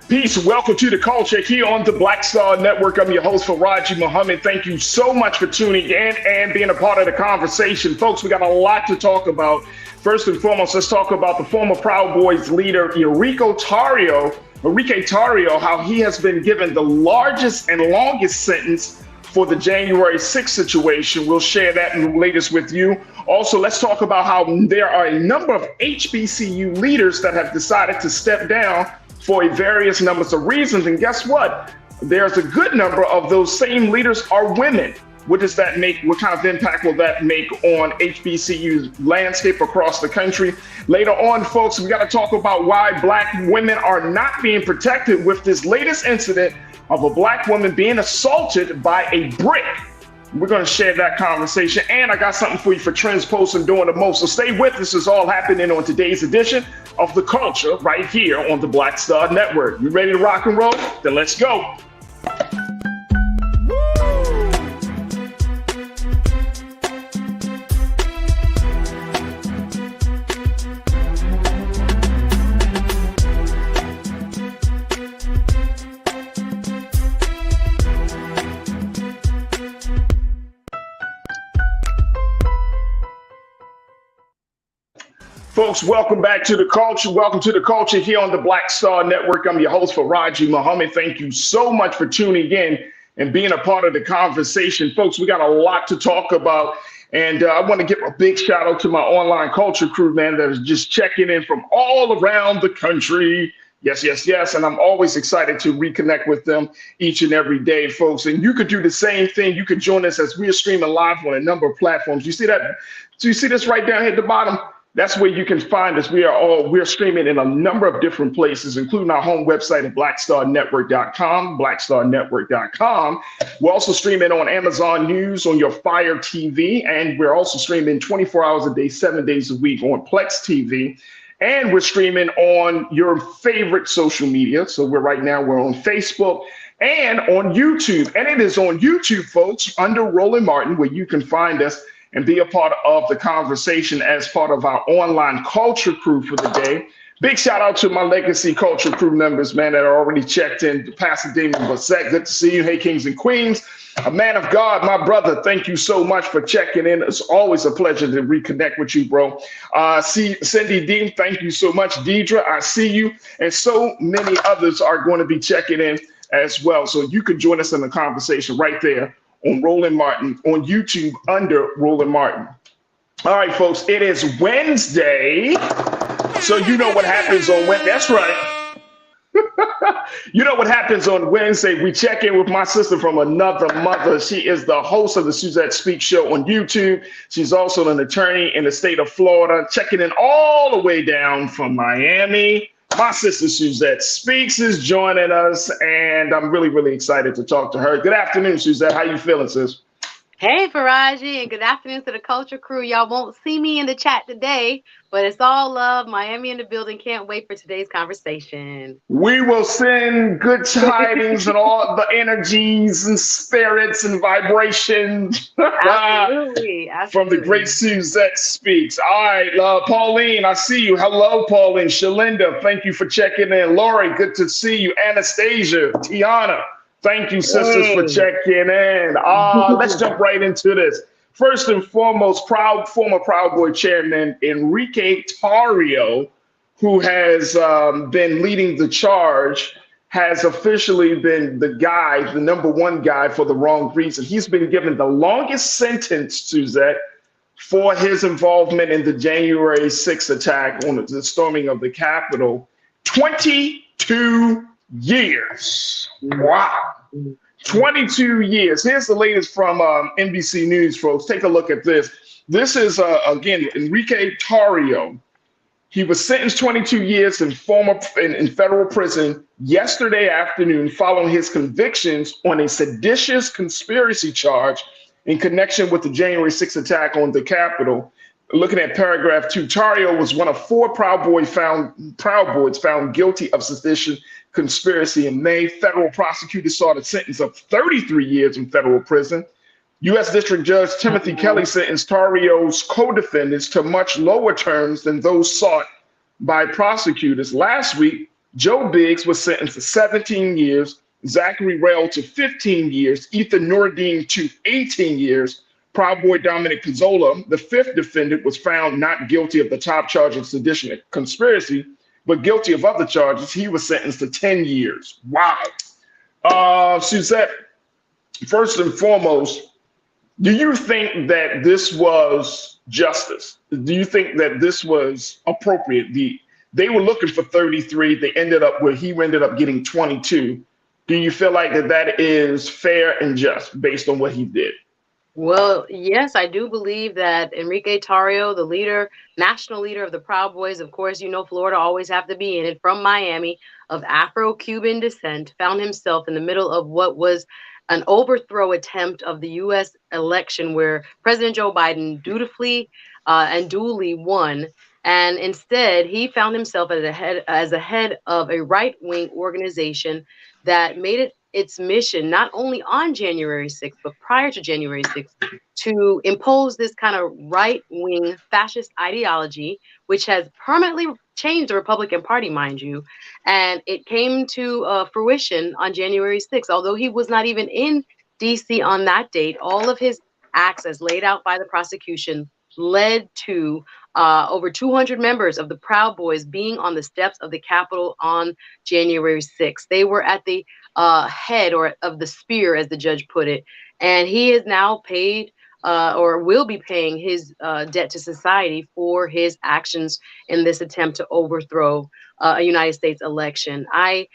Peace. Welcome to the culture here on the Black Star Network. I'm your host, Farajii Muhammad. Thank you so much for tuning in and being a part of the conversation. Folks, we got a lot to talk about. First and foremost, let's talk about the former Proud Boys leader, Enrique Tarrio, how he has been given the largest and longest sentence for the January 6th situation. We'll share that in the latest with you. Also, let's talk about how there are a number of HBCU leaders that have decided to step down for a various numbers of reasons. And guess what? There's a good number of those same leaders are women. What does that make? What kind of impact will that make on HBCU's landscape across the country? Later on, folks, we got to talk about why Black women are not being protected with this latest incident of a Black woman being assaulted by a brick. We're going to share that conversation. And I got something for you for trends, posts, and doing the most. So stay with us. This is all happening on today's edition of The Culture right here on the Black Star Network. You ready to rock and roll? Then let's go. Folks, welcome back to the culture. Welcome to the culture here on the Black Star Network. I'm your host, Farajii Muhammad. Thank you so much for tuning in and being a part of the conversation. Folks, we got a lot to talk about. And I want to give a big shout out to my online culture crew, man, that is just checking in from all around the country. Yes, yes, yes. And I'm always excited to reconnect with them each and every day, folks. And you could do the same thing. You could join us as we are streaming live on a number of platforms. You see that? Do you see this right down here at the bottom? That's where you can find us. We're streaming in a number of different places, including our home website at blackstarnetwork.com, blackstarnetwork.com. We're also streaming on Amazon News, on your Fire TV, and we're also streaming 24 hours a day, 7 days a week on Plex TV. And we're streaming on your favorite social media. So we're on Facebook and on YouTube. And it is on YouTube, folks, under Roland Martin, where you can find us and be a part of the conversation as part of our online culture crew for the day. Big shout out to my legacy culture crew members, man, that are already checked in. Pastor Damon Bassett, good to see you. Hey, kings and queens. A man of God, my brother, thank you so much for checking in. It's always a pleasure to reconnect with you, bro. Cindy Dean, thank you so much. Deidre, I see you. And so many others are going to be checking in as well. So you can join us in the conversation right there on Roland Martin, on YouTube under Roland Martin. All right, folks, it is Wednesday. So you know what happens on Wednesday. That's right. You know what happens on Wednesday. We check in with my sister from another mother. She is the host of the Suzette Speaks Show on YouTube. She's also an attorney in the state of Florida, checking in all the way down from Miami. My sister Suzette Speaks is joining us, and I'm really, really excited to talk to her. Good afternoon, Suzette. How you feeling, sis? Hey, Farajii, and good afternoon to the culture crew. Y'all won't see me in the chat today, but it's all love. Miami in the building. Can't wait for today's conversation. We will send good tidings and all the energies and spirits and vibrations Absolutely. from the great Suzette Speaks. All right, Pauline, I see you. Hello, Pauline. Shalinda, thank you for checking in. Lori, good to see you. Anastasia, Tiana, thank you, sisters, for checking in. Let's jump right into this. First and foremost, former Proud Boy chairman Enrique Tarrio, who has been leading the charge, has officially been the number one guy for the wrong reason. He's been given the longest sentence, Suzette, for his involvement in the January 6th attack on the storming of the Capitol. 22 years. Wow. 22 years. Here's the latest from NBC News, folks. Take a look at this. This is, again, Enrique Tarrio. He was sentenced 22 years in federal prison yesterday afternoon following his convictions on a seditious conspiracy charge in connection with the January 6th attack on the Capitol. Looking at paragraph 2, Tarrio was one of 4 Proud Boys found guilty of sedition conspiracy in May. Federal prosecutors sought a sentence of 33 years in federal prison. U.S. District Judge Timothy Kelly sentenced Tarrio's co-defendants to much lower terms than those sought by prosecutors. Last week, Joe Biggs was sentenced to 17 years, Zachary Rail to 15 years, Ethan Nordine to 18 years. Proud Boy Dominic Pizzola, the fifth defendant, was found not guilty of the top charge of sedition and conspiracy, but guilty of other charges. He was sentenced to 10 years. Wow. Suzette, first and foremost, do you think that this was justice? Do you think that this was appropriate? They were looking for 33. They ended up where he ended up getting 22. Do you feel like that is fair and just based on what he did? Well, yes, I do believe that Enrique Tarrio, the leader, national leader of the Proud Boys, of course, Florida always have to be in it, from Miami, of Afro-Cuban descent, found himself in the middle of what was an overthrow attempt of the U.S. election where President Joe Biden dutifully and duly won. And instead, he found himself as a head of a right-wing organization that made it its mission, not only on January 6th, but prior to January 6th, to impose this kind of right-wing fascist ideology, which has permanently changed the Republican Party, mind you. And it came to fruition on January 6th. Although he was not even in D.C. on that date, all of his acts as laid out by the prosecution led to over 200 members of the Proud Boys being on the steps of the Capitol on January 6th. They were at the head or of the spear, as the judge put it, and he is now paid or will be paying his debt to society for his actions in this attempt to overthrow a United States election. I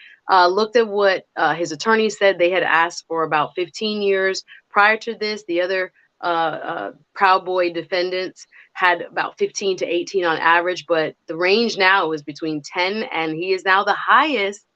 looked at what his attorney said. They had asked for about 15 years. Prior to this, the other Proud Boy defendants had about 15 to 18 on average, but the range now is between 10, and he is now the highest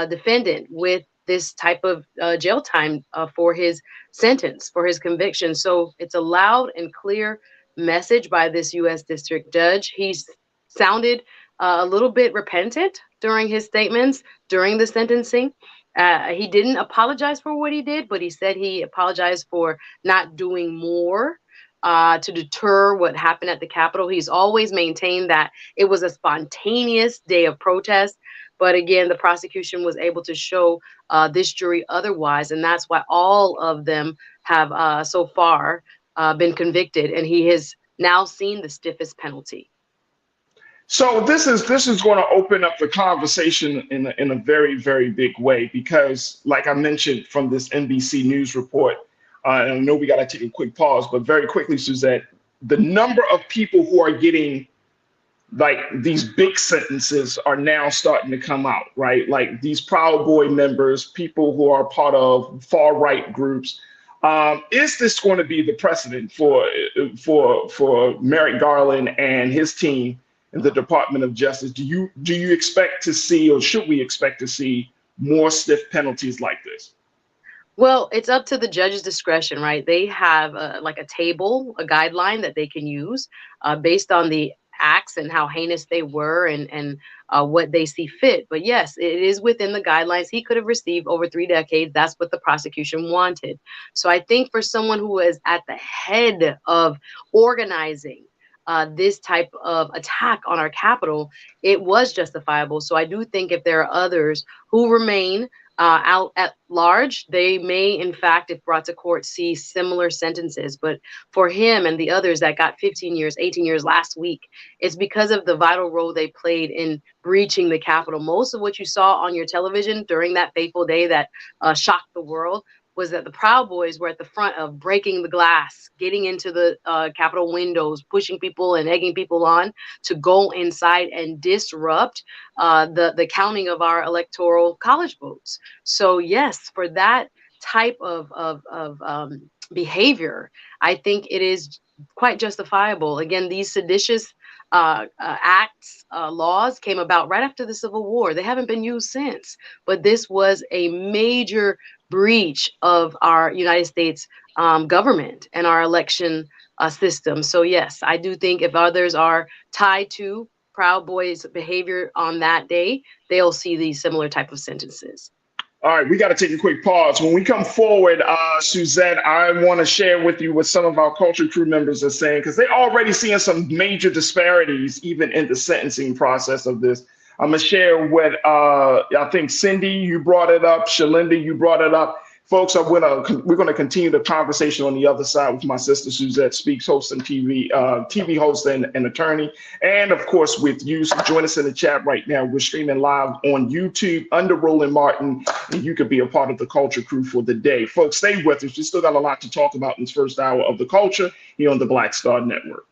defendant with this type of jail time for his sentence, for his conviction. So it's a loud and clear message by this U.S. district judge. He's sounded a little bit repentant during his statements during the sentencing. He didn't apologize for what he did, but he said he apologized for not doing more to deter what happened at the Capitol. He's always maintained that it was a spontaneous day of protest. But again, the prosecution was able to show this jury otherwise. And that's why all of them have so far been convicted. And he has now seen the stiffest penalty. So this is going to open up the conversation in a very, very big way, because like I mentioned from this NBC News report, and I know we got to take a quick pause, but very quickly, Suzette, the number of people who are getting like these big sentences are now starting to come out, right? Like these Proud Boy members, people who are part of far right groups. Is this going to be the precedent for Merrick Garland and his team in the Department of Justice? Do you expect to see, or should we expect to see, more stiff penalties like this? Well, it's up to the judge's discretion, right? They have like a table, a guideline that they can use based on the acts and how heinous they were and what they see fit. But yes, it is within the guidelines. He could have received over 3 decades. That's what the prosecution wanted. So I think for someone who is at the head of organizing this type of attack on our Capitol, it was justifiable. So I do think if there are others who remain out at large, they may, in fact, if brought to court, see similar sentences. But for him and the others that got 15 years, 18 years last week, it's because of the vital role they played in breaching the Capitol. Most of what you saw on your television during that fateful day that shocked the world was that the Proud Boys were at the front of breaking the glass, getting into the Capitol windows, pushing people and egging people on to go inside and disrupt the counting of our electoral college votes. So yes, for that type of behavior, I think it is quite justifiable. Again, these seditious acts, laws came about right after the Civil War. They haven't been used since, but this was a major breach of our United States government and our election system. So yes, I do think if others are tied to Proud Boys behavior on that day, they'll see these similar type of sentences. All right, we got to take a quick pause. When we come forward, Suzette, I want to share with you what some of our culture crew members are saying, because they're already seeing some major disparities even in the sentencing process of this. I'm going to share what I think Cindy, you brought it up. Shalinda, you brought it up. Folks, we're going to continue the conversation on the other side with my sister Suzette Speaks, host and TV host and attorney. And of course, with you. So join us in the chat right now. We're streaming live on YouTube under Roland Martin, and you could be a part of the culture crew for the day. Folks, stay with us. We still got a lot to talk about in this first hour of the culture here on the Black Star Network.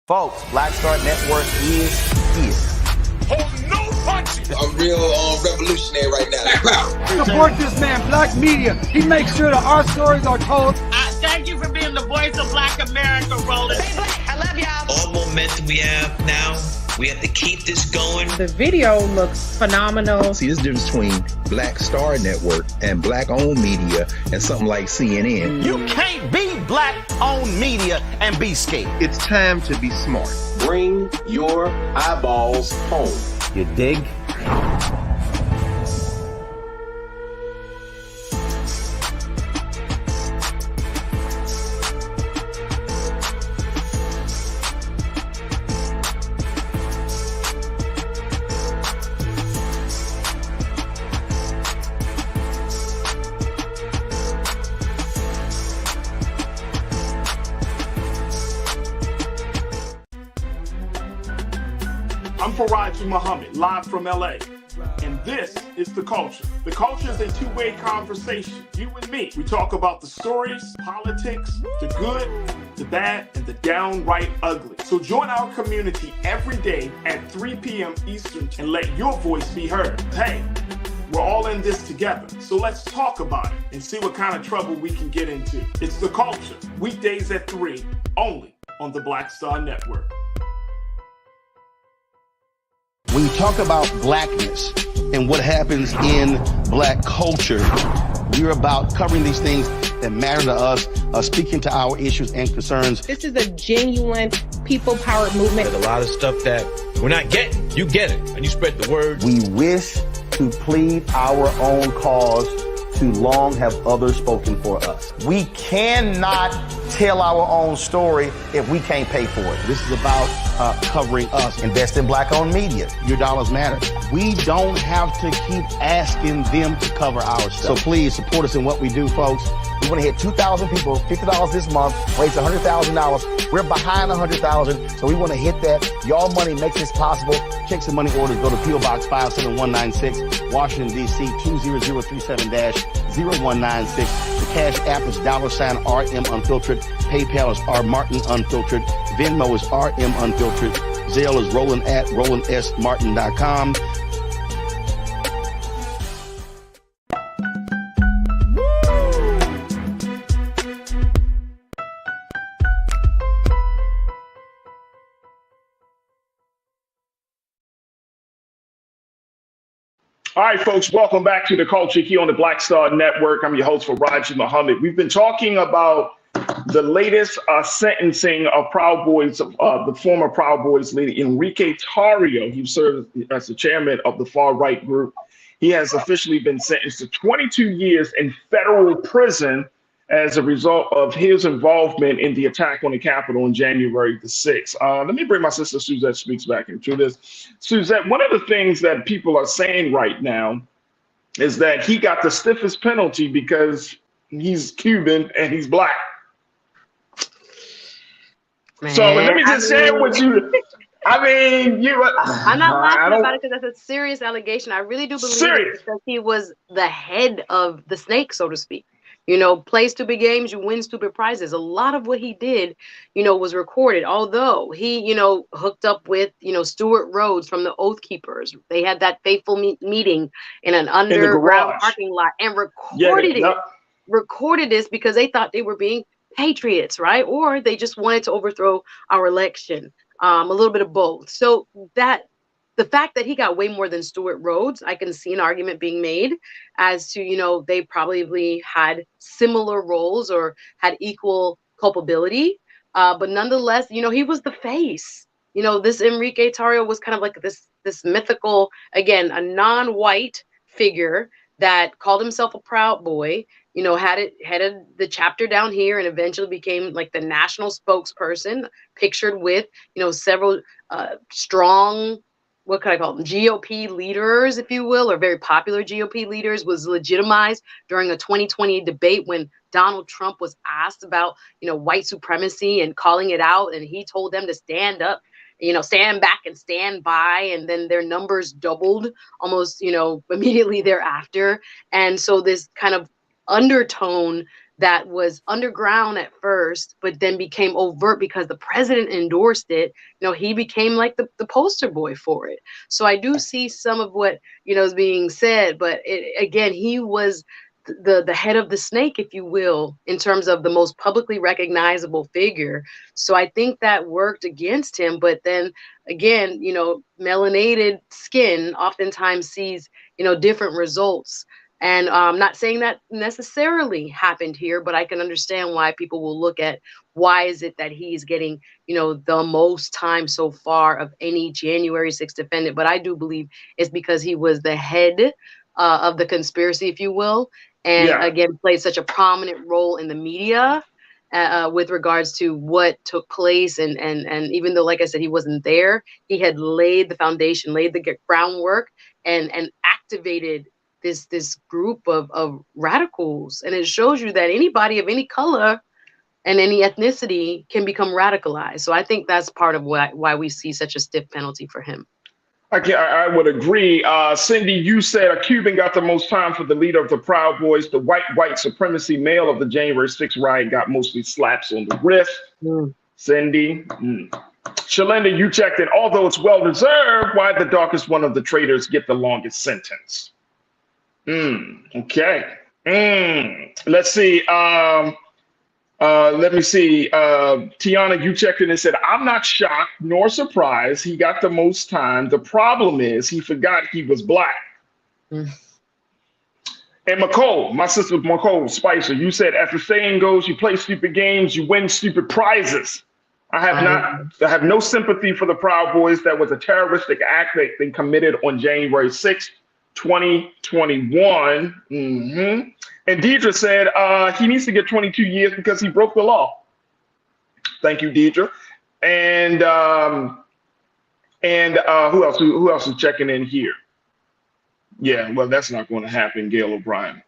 Folks, Black Star Network is here. Hold no punches. I'm real revolutionary right now. Support this man, Black Media. He makes sure that our stories are told. Thank you for being the voice of Black America, Roland. Stay black. I love y'all. All momentum we have now, we have to keep this going. The video looks phenomenal. See, there's a difference between Black Star Network and Black-owned media and something like CNN. You can't be Black-owned media and be scared. It's time to be smart. Bring your eyeballs home. You dig? I'm Farajii Muhammad, live from LA. And this is The Culture. The Culture is a two-way conversation. You and me. We talk about the stories, politics, the good, the bad, and the downright ugly. So join our community every day at 3 p.m. Eastern and let your voice be heard. Hey, we're all in this together. So let's talk about it and see what kind of trouble we can get into. It's The Culture, weekdays at 3, only on the Black Star Network. When you talk about blackness and what happens in Black culture, we're about covering these things that matter to us, speaking to our issues and concerns. This is a genuine people-powered movement. There's a lot of stuff that we're not getting. You get it, and you spread the word. We wish to plead our own cause. Too long have others spoken for us. We cannot tell our own story if we can't pay for it. This is about covering us. Invest in Black-owned media. Your dollars matter. We don't have to keep asking them to cover our stuff. So please support us in what we do, folks. We want to hit 2,000 people, $50 this month, raise $100,000. We're behind $100,000, so we want to hit that. Y'all money makes this possible. Checks and money orders go to P.O. Box 57196, Washington, D.C. 20037-0196. The Cash App is $RM Unfiltered. PayPal is R Martin Unfiltered. Venmo is RM Unfiltered. Zelle is Roland at RolandSMartin.com. All right, folks, welcome back to The Culture here on the Black Star Network. I'm your host, Farajii Muhammad. We've been talking about the latest sentencing of Proud Boys, the former Proud Boys leader, Enrique Tarrio. He served as the chairman of the far-right group. He has officially been sentenced to 22 years in federal prison as a result of his involvement in the attack on the Capitol on January the 6th. Let me bring my sister Suzette Speaks back into this. Suzette, one of the things that people are saying right now is that he got the stiffest penalty because he's Cuban and he's Black. Man, so let me just share with you. I mean, I'm not laughing about it because that's a serious allegation. I really do believe it because he was the head of the snake, so to speak. You know, play stupid games, you win stupid prizes. A lot of what he did, you know, was recorded. Although he, you know, hooked up with, you know, Stuart Rhodes from the Oath Keepers. They had that fateful meeting in an underground parking lot and recorded it. Recorded this because they thought they were being patriots, right? Or they just wanted to overthrow our election. A little bit of both. So that the fact that he got way more than Stuart Rhodes, I can see an argument being made as to, you know, they probably had similar roles or had equal culpability. But nonetheless, you know, he was the face you know, this Enrique Tarrio was kind of like this mythical, again, a non-white figure that called himself a Proud Boy, you know, headed the chapter down here and eventually became like the national spokesperson, pictured with, you know, several strong, what could I call them, GOP leaders, if you will, or very popular GOP leaders, was legitimized during a 2020 debate when Donald Trump was asked about, you know, white supremacy and calling it out. And he told them to stand up, you know, stand back and stand by. And then their numbers doubled almost, you know, immediately thereafter. And so this kind of undertone that was underground at first, but then became overt because the president endorsed it. You know, he became like the poster boy for it. So I do see some of what, you know, is being said, but again, he was the head of the snake, if you will, in terms of the most publicly recognizable figure. So I think that worked against him. But then again, you know, melanated skin oftentimes sees, you know, different results. And I'm not saying that necessarily happened here, but I can understand why people will look at why is it that he's getting, you know, the most time so far of any January 6th defendant. But I do believe it's because he was the head of the conspiracy, if you will, and again, played such a prominent role in the media with regards to what took place. And even though, like I said, he wasn't there, he had laid the foundation, laid the groundwork, and activated this group of radicals. And it shows you that anybody of any color and any ethnicity can become radicalized. So I think that's part of why we see such a stiff penalty for him. I would agree. Cindy, you said a Cuban got the most time for the leader of the Proud Boys. The white supremacy male of the January 6th riot got mostly slaps on the wrist. Cindy. Shalinda, you checked it. Although it's well-deserved, why the darkest one of the traitors get the longest sentence? Okay. Let's see. Let me see. Tiana, you checked in and said, I'm not shocked nor surprised. He got the most time. The problem is he forgot he was black. And McCole, my sister McCole Spicer, you said, as the saying goes, you play stupid games, you win stupid prizes. I have no sympathy for the Proud Boys. That was a terroristic act that they committed on January 6th, 2021. And Deidre said he needs to get 22 years because he broke the law. Thank you, Deidre. And who else? Who else is checking in here? Yeah, well, that's not going to happen, Gail O'Brien.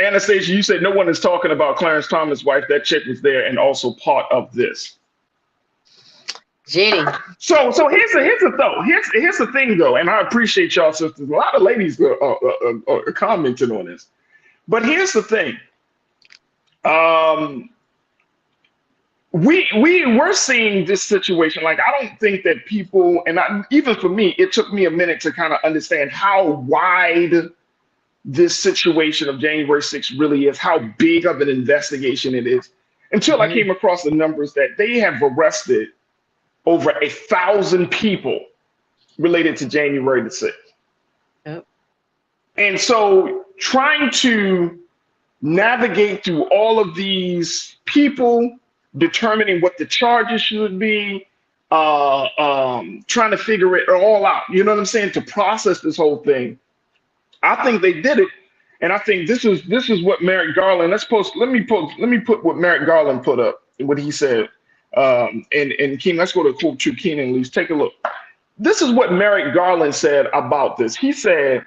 Anastasia, you said no one is talking about Clarence Thomas' wife. That chick was there and also part of this. Jenny. So here's the thing though, and I appreciate y'all sisters. A lot of ladies are commenting on this, but here's the thing. We're seeing this situation. Like, I don't think that people, and even for me, it took me a minute to kind of understand how wide this situation of January 6th really is, how big of an investigation it is, until I came across the numbers that they have arrested over 1,000 people related to January the 6th. Yep. And so trying to navigate through all of these people, determining what the charges should be, trying to figure it all out, you know what I'm saying, to process this whole thing. I think they did it. And I think this is what Merrick Garland, let me put what Merrick Garland put up, what he said. And Keenan, let's go to quote to Keenan at least. Take a look. This is what Merrick Garland said about this. He said,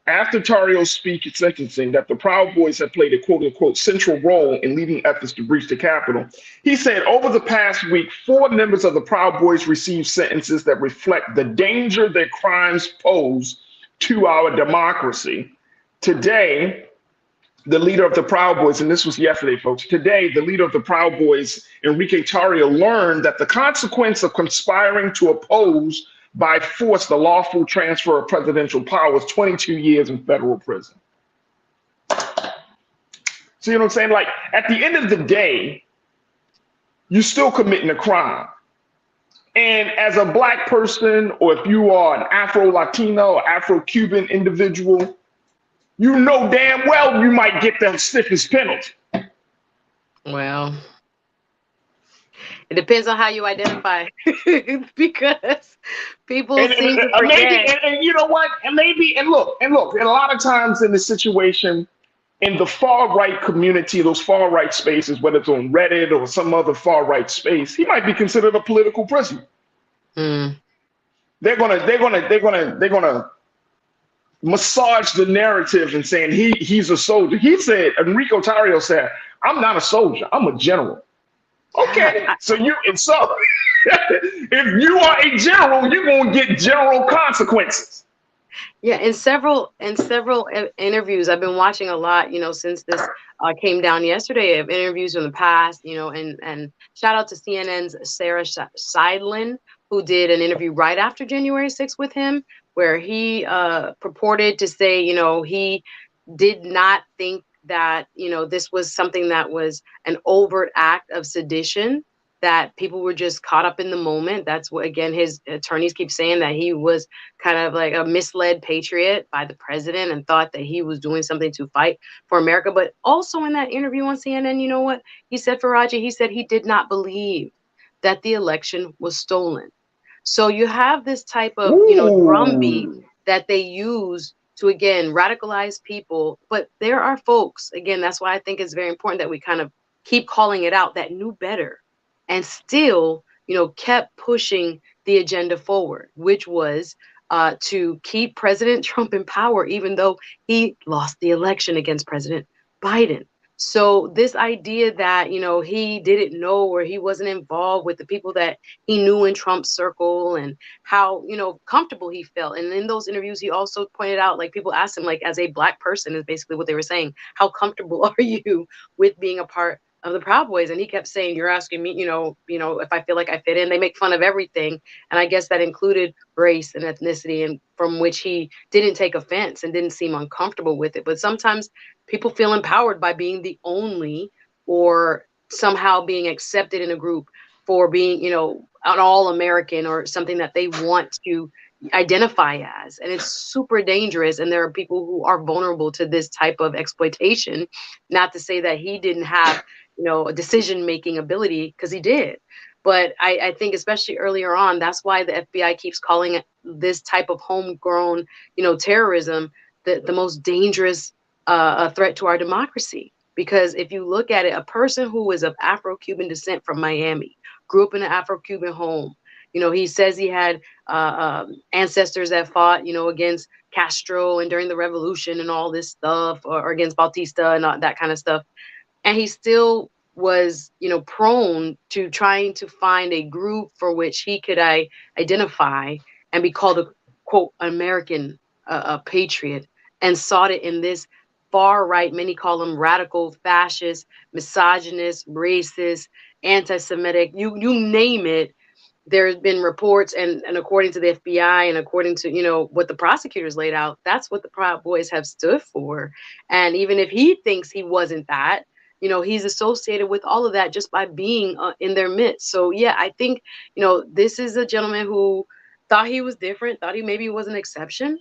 after Tarrio's speech at sentencing, that the Proud Boys have played a quote-unquote central role in leading efforts to breach the Capitol. He said, over the past week, 4 members of the Proud Boys received sentences that reflect the danger their crimes pose to our democracy. Today, the leader of the Proud Boys, and this was yesterday, folks, today, the leader of the Proud Boys, Enrique Tarrio, learned that the consequence of conspiring to oppose by force the lawful transfer of presidential power was 22 years in federal prison. See what I'm saying? Like, at the end of the day, you're still committing a crime. And as a Black person, or if you are an Afro-Latino or Afro-Cuban individual, you know damn well you might get the stiffest penalty. Well, It depends on how you identify, because people And, seem to maybe, forget. and you know what? And maybe, and look, and a lot of times in this situation, in the far right community, those far right spaces, whether it's on Reddit or some other far right space, he might be considered a political prisoner. Mm. They're gonna massage the narrative and saying he's a soldier. He said, Enrique Tarrio said, "I'm not a soldier. I'm a general." Okay, so if you are a general, you're gonna get general consequences. Yeah, in several interviews, I've been watching a lot, since this came down yesterday, of interviews from the past, and shout out to CNN's Sarah Seidlin, who did an interview right after January 6th with him, where he purported to say, he did not think that, this was something that was an overt act of sedition, that people were just caught up in the moment. That's what, again, his attorneys keep saying, that he was kind of like a misled patriot by the president and thought that he was doing something to fight for America. But also in that interview on CNN, you know what he said, Farajii? He said he did not believe that the election was stolen. So you have this type of, drumbeat that they use to, again, radicalize people. But there are folks, again, that's why I think it's very important that we kind of keep calling it out, that knew better and still, kept pushing the agenda forward, which was to keep President Trump in power, even though he lost the election against President Biden. So this idea that, he didn't know, or he wasn't involved with the people that he knew in Trump's circle, and how, comfortable he felt. And in those interviews, he also pointed out, like, people asked him, like, as a Black person, is basically what they were saying, how comfortable are you with being a part of the Proud Boys? And he kept saying, you're asking me, if I feel like I fit in. They make fun of everything. And I guess that included race and ethnicity, and from which he didn't take offense and didn't seem uncomfortable with it. But sometimes people feel empowered by being the only, or somehow being accepted in a group for being, an all-American, or something that they want to identify as. And it's super dangerous. And there are people who are vulnerable to this type of exploitation. Not to say that he didn't have, a decision-making ability, because he did. But I think especially earlier on, that's why the FBI keeps calling it this type of homegrown, terrorism, the most dangerous threat to our democracy. Because if you look at it, a person who is of Afro-Cuban descent from Miami, grew up in an Afro-Cuban home, he says he had ancestors that fought, against Castro and during the revolution and all this stuff, or against Bautista and all that kind of stuff. And he still was, prone to trying to find a group for which he could identify and be called a, quote, American patriot, and sought it in this far right, many call them radical, fascist, misogynist, racist, anti-Semitic, you name it. There's been reports, and according to the FBI, and according to, what the prosecutors laid out, that's what the Proud Boys have stood for. And even if he thinks he wasn't that, he's associated with all of that just by being in their midst. So yeah, I think, this is a gentleman who thought he was different, thought he maybe was an exception.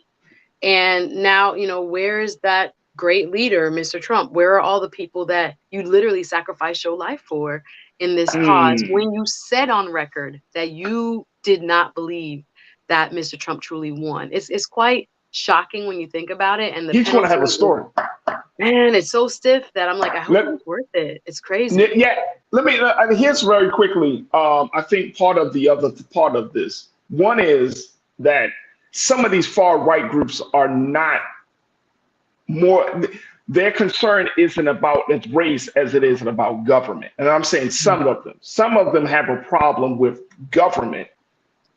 And now, where's that great leader, Mr. Trump? Where are all the people that you literally sacrificed your life for in this cause, when you said on record that you did not believe that Mr. Trump truly won? It's quite shocking when you think about it. And He's going to have a story. Man, it's so stiff that I'm like, I hope it's worth it. It's crazy. Yeah. Here's very quickly. I think part of the other part of this, one is that some of these far right groups are not more, their concern isn't about its race as it is about government. And I'm saying some of them have a problem with government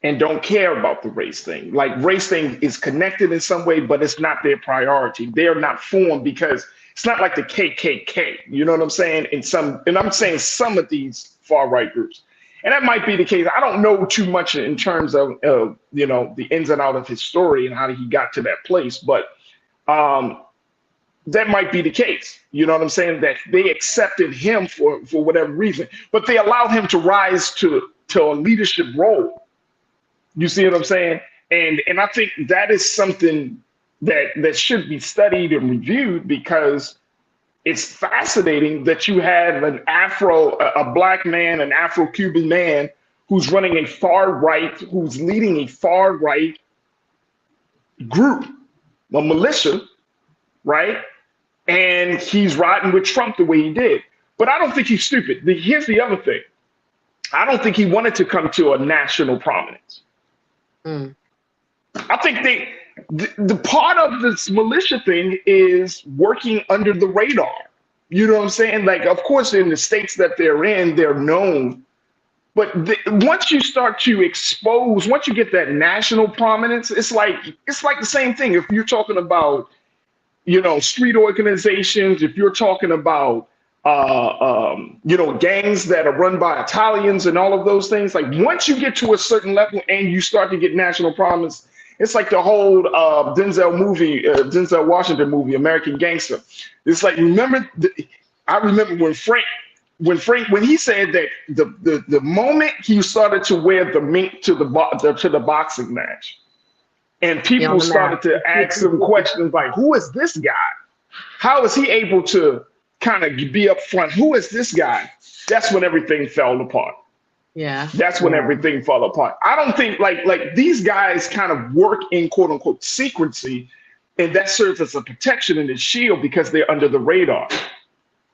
and don't care about the race thing. Like, race thing is connected in some way, but it's not their priority. They're not formed because it's not like the KKK. You know what I'm saying? And I'm saying some of these far right groups. And that might be the case. I don't know too much in terms of, the ins and outs of his story and how he got to that place. But that might be the case. You know what I'm saying? That they accepted him for whatever reason, but they allowed him to rise to a leadership role. You see what I'm saying? And I think that is something that should be studied and reviewed, because it's fascinating that you have a black man, an Afro-Cuban man who's running a far right, who's leading a far right group, a militia, right? And he's riding with Trump the way he did. But I don't think he's stupid. Here's the other thing. I don't think he wanted to come to a national prominence. I think the part of this militia thing is working under the radar. You know what I'm saying? Like, of course, in the states that they're in, they're known. But once you start to expose, once you get that national prominence, it's like the same thing. If you're talking about, you know, street organizations, if you're talking about, you know, gangs that are run by Italians and all of those things, like once you get to a certain level and you start to get national prominence, it's like the whole Denzel Washington movie, American Gangster. It's like, I remember when he said that the moment he started to wear the mink to the boxing match, and people started to ask him questions like, who is this guy? How is he able to kind of be up front? Who is this guy? That's when everything fell apart. Yeah. That's when everything fell apart. I don't think like these guys kind of work in quote unquote secrecy, and that serves as a protection and a shield because they're under the radar.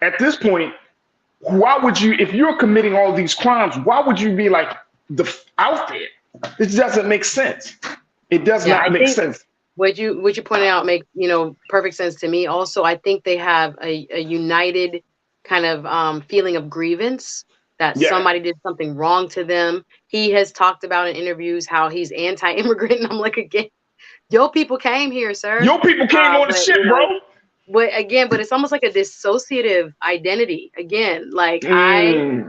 At this point, why would you, if you're committing all these crimes, why would you be like out there? It doesn't make sense. It does not make sense. What you pointed out make, you know, perfect sense to me. Also, I think they have a united kind of feeling of grievance that somebody did something wrong to them. He has talked about in interviews how he's anti-immigrant, and I'm like, again, your people came here, sir. Your people came on the ship, bro. But it's almost like a dissociative identity. Again, like I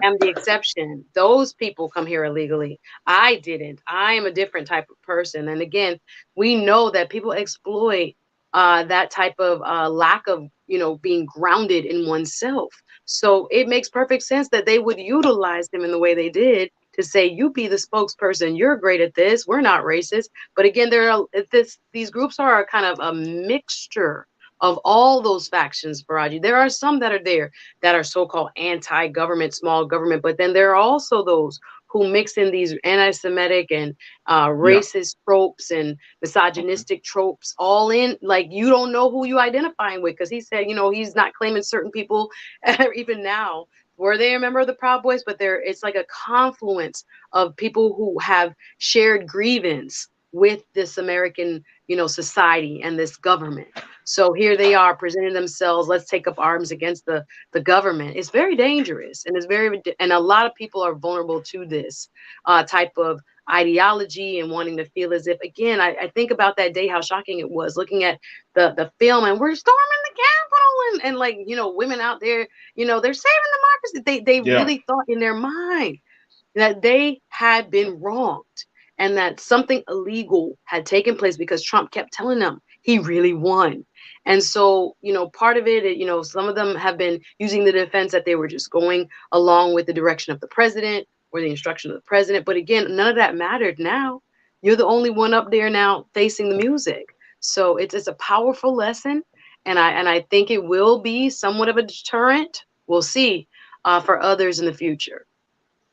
am the exception. Those people come here illegally. I didn't. I am a different type of person. And again, we know that people exploit that type of lack of, you know, being grounded in oneself. So it makes perfect sense that they would utilize them in the way they did to say, you be the spokesperson. You're great at this. We're not racist. But again, these groups are kind of a mixture of all those factions, Farajii. There are some that are there that are so-called anti-government, small government, but then there are also those who mix in these anti-Semitic and racist tropes and misogynistic tropes all in. Like, you don't know who you identifying with, because he said, you know, he's not claiming certain people even now. Were they a member of the Proud Boys? But it's like a confluence of people who have shared grievance with this American, you know, society and this government. So here they are presenting themselves. Let's take up arms against the government. It's very dangerous, and a lot of people are vulnerable to this type of ideology and wanting to feel as if, again, I think about that day, how shocking it was looking at the film, and we're storming the Capitol, and like, you know, women out there, you know, they're saving democracy. They really thought in their mind that they had been wronged and that something illegal had taken place because Trump kept telling them he really won. And so, you know, part of it, you know, some of them have been using the defense that they were just going along with the direction of the president or the instruction of the president. But again, none of that mattered now. You're the only one up there now facing the music. So it's a powerful lesson. And I think it will be somewhat of a deterrent. We'll see for others in the future.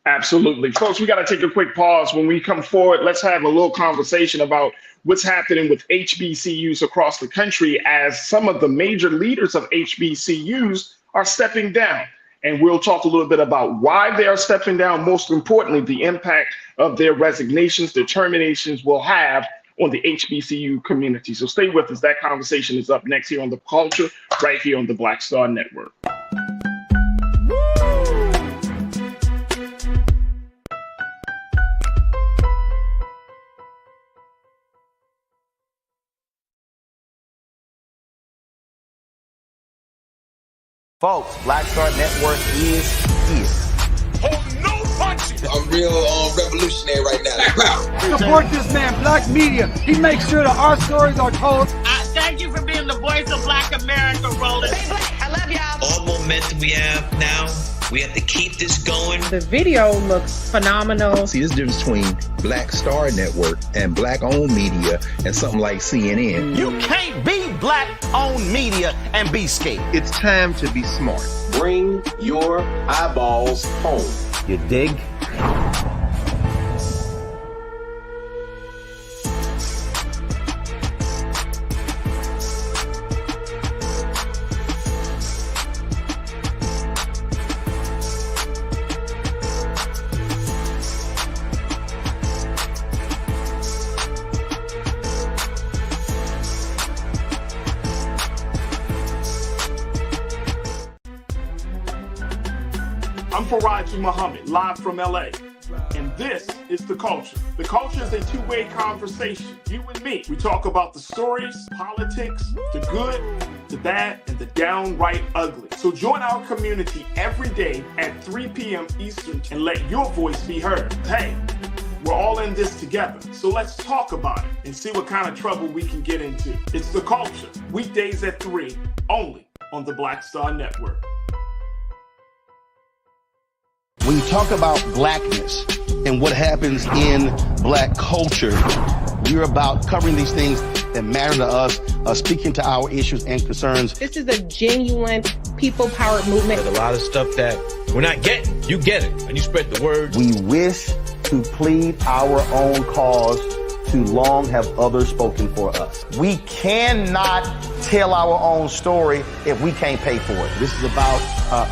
Absolutely. Folks, we got to take a quick pause. When we come forward, let's have a little conversation about what's happening with HBCUs across the country as some of the major leaders of HBCUs are stepping down. And we'll talk a little bit about why they are stepping down. Most importantly, the impact of their resignations, determinations will have on the HBCU community. So stay with us. That conversation is up next here on The Culture, right here on the Black Star Network. Folks, Black Star Network is here. Oh, no punches! I'm real revolutionary right now. Support this man, Black Media. He makes sure that our stories are told. Thank you for being the voice of Black America, Roland. Stay black. I love y'all. All momentum we have now We have to keep this going. The video looks phenomenal. See, there's a difference between Black Star Network and Black-owned media and something like CNN. You can't be Black-owned media and be scared. It's time to be smart. Bring your eyeballs home. You dig? I'm Farajii Muhammad, live from LA. And this is The Culture. The Culture is a two-way conversation. You and me. We talk about the stories, politics, the good, the bad, and the downright ugly. So join our community every day at 3 p.m. Eastern and let your voice be heard. Hey, we're all in this together. So let's talk about it and see what kind of trouble we can get into. It's The Culture, weekdays at 3, only on the Black Star Network. When you talk about blackness and what happens in black culture, we're about covering these things that matter to us, speaking to our issues and concerns. This is a genuine people-powered movement. There's a lot of stuff that we're not getting. You get it, and you spread the word. We wish to plead our own cause. Too long have others spoken for us. We cannot tell our own story if we can't pay for it. This is about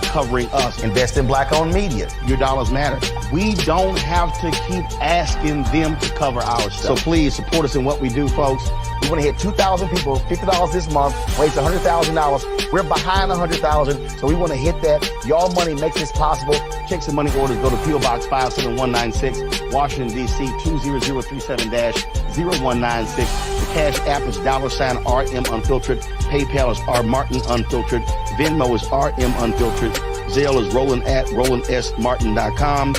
covering us. Invest in Black-owned media. Your dollars matter. We don't have to keep asking them to cover our stuff. So please support us in what we do, folks. We want to hit 2,000 people, $50 this month, raise $100,000. We're behind 100,000, so we want to hit that. Y'all money makes this possible. Checks and money orders go to P.O. Box 57196, Washington, D.C. 20037-0196. The Cash App is $RM Unfiltered. PayPal is R Martin Unfiltered. Venmo is RM Unfiltered. Zelle is Roland at RolandSMartin.com.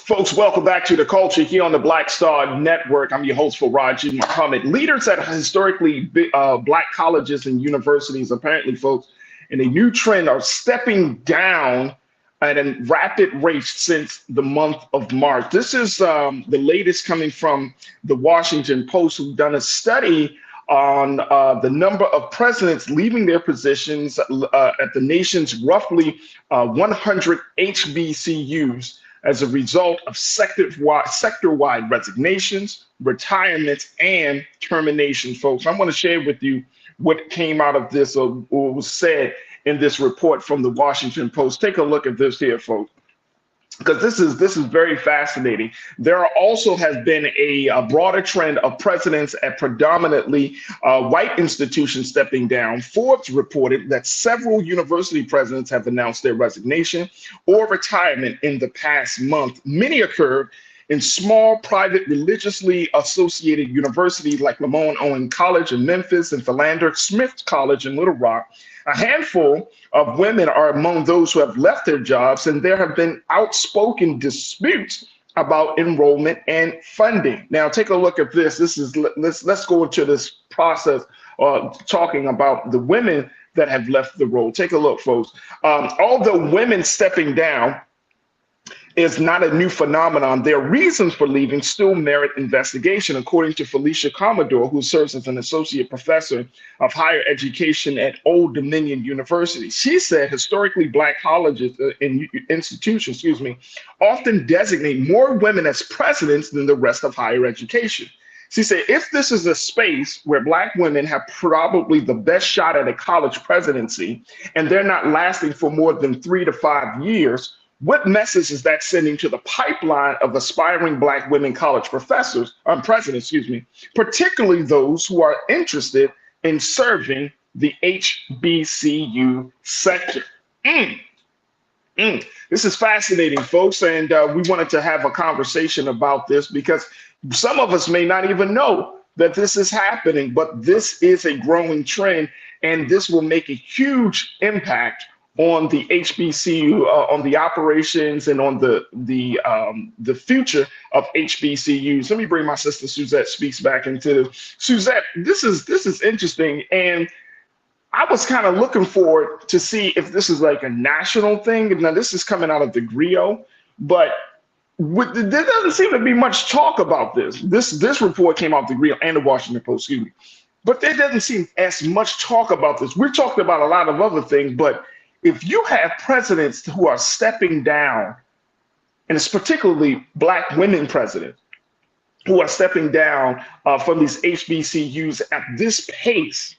Folks, welcome back to The Culture here on the Black Star Network. I'm your host, Farajii Muhammad. Leaders at historically black colleges and universities, apparently, folks, in a new trend are stepping down at a rapid rate since the month of March. This is the latest coming from the Washington Post, who've done a study on the number of presidents leaving their positions at the nation's roughly 100 HBCUs as a result of sector-wide resignations, retirements, and terminations, folks. I want to share with you what came out of this or was said in this report from the Washington Post. Take a look at this here, folks, because this is very fascinating. There also has been a broader trend of presidents at predominantly white institutions stepping down. Forbes reported that several university presidents have announced their resignation or retirement in the past month. Many occurred in small, private, religiously associated universities like Lamont Owen College in Memphis and Philander Smith College in Little Rock. A handful of women are among those who have left their jobs, and there have been outspoken disputes about enrollment and funding. Now, take a look at this. Let's go into this process talking about the women that have left the role. Take a look, folks. Although women stepping down is not a new phenomenon, their reasons for leaving still merit investigation, according to Felicia Commodore, who serves as an associate professor of higher education at Old Dominion University. She said historically black colleges and institutions, often designate more women as presidents than the rest of higher education. She said, if this is a space where black women have probably the best shot at a college presidency, and they're not lasting for more than 3 to 5 years, what message is that sending to the pipeline of aspiring black women college presidents, particularly those who are interested in serving the HBCU sector? This is fascinating, folks, and we wanted to have a conversation about this because some of us may not even know that this is happening, but this is a growing trend, and this will make a huge impact on the HBCU, on the operations and on the future of HBCUs. Let me bring my sister Suzette Speaks back into Suzette. This is interesting, and I was kind of looking forward to see if this is like a national thing. Now this is coming out of the GRIO, but there doesn't seem to be much talk about this. This report came out of the GRIO and the Washington Post, excuse me. But there doesn't seem as much talk about this. We're talking about a lot of other things, but if you have presidents who are stepping down, and it's particularly Black women presidents who are stepping down from these HBCUs at this pace,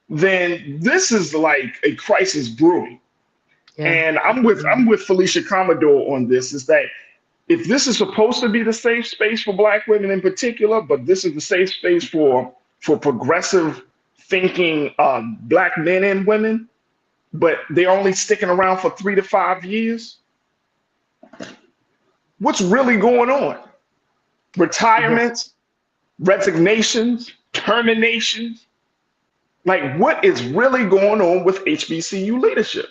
then this is like a crisis brewing. Yeah. And I'm with Felicia Commodore on this, is that if this is supposed to be the safe space for Black women in particular, but this is the safe space for progressive thinking Black men and women, but they're only sticking around for 3 to 5 years, what's really going on? Retirements, resignations, terminations. Like, what is really going on with HBCU leadership?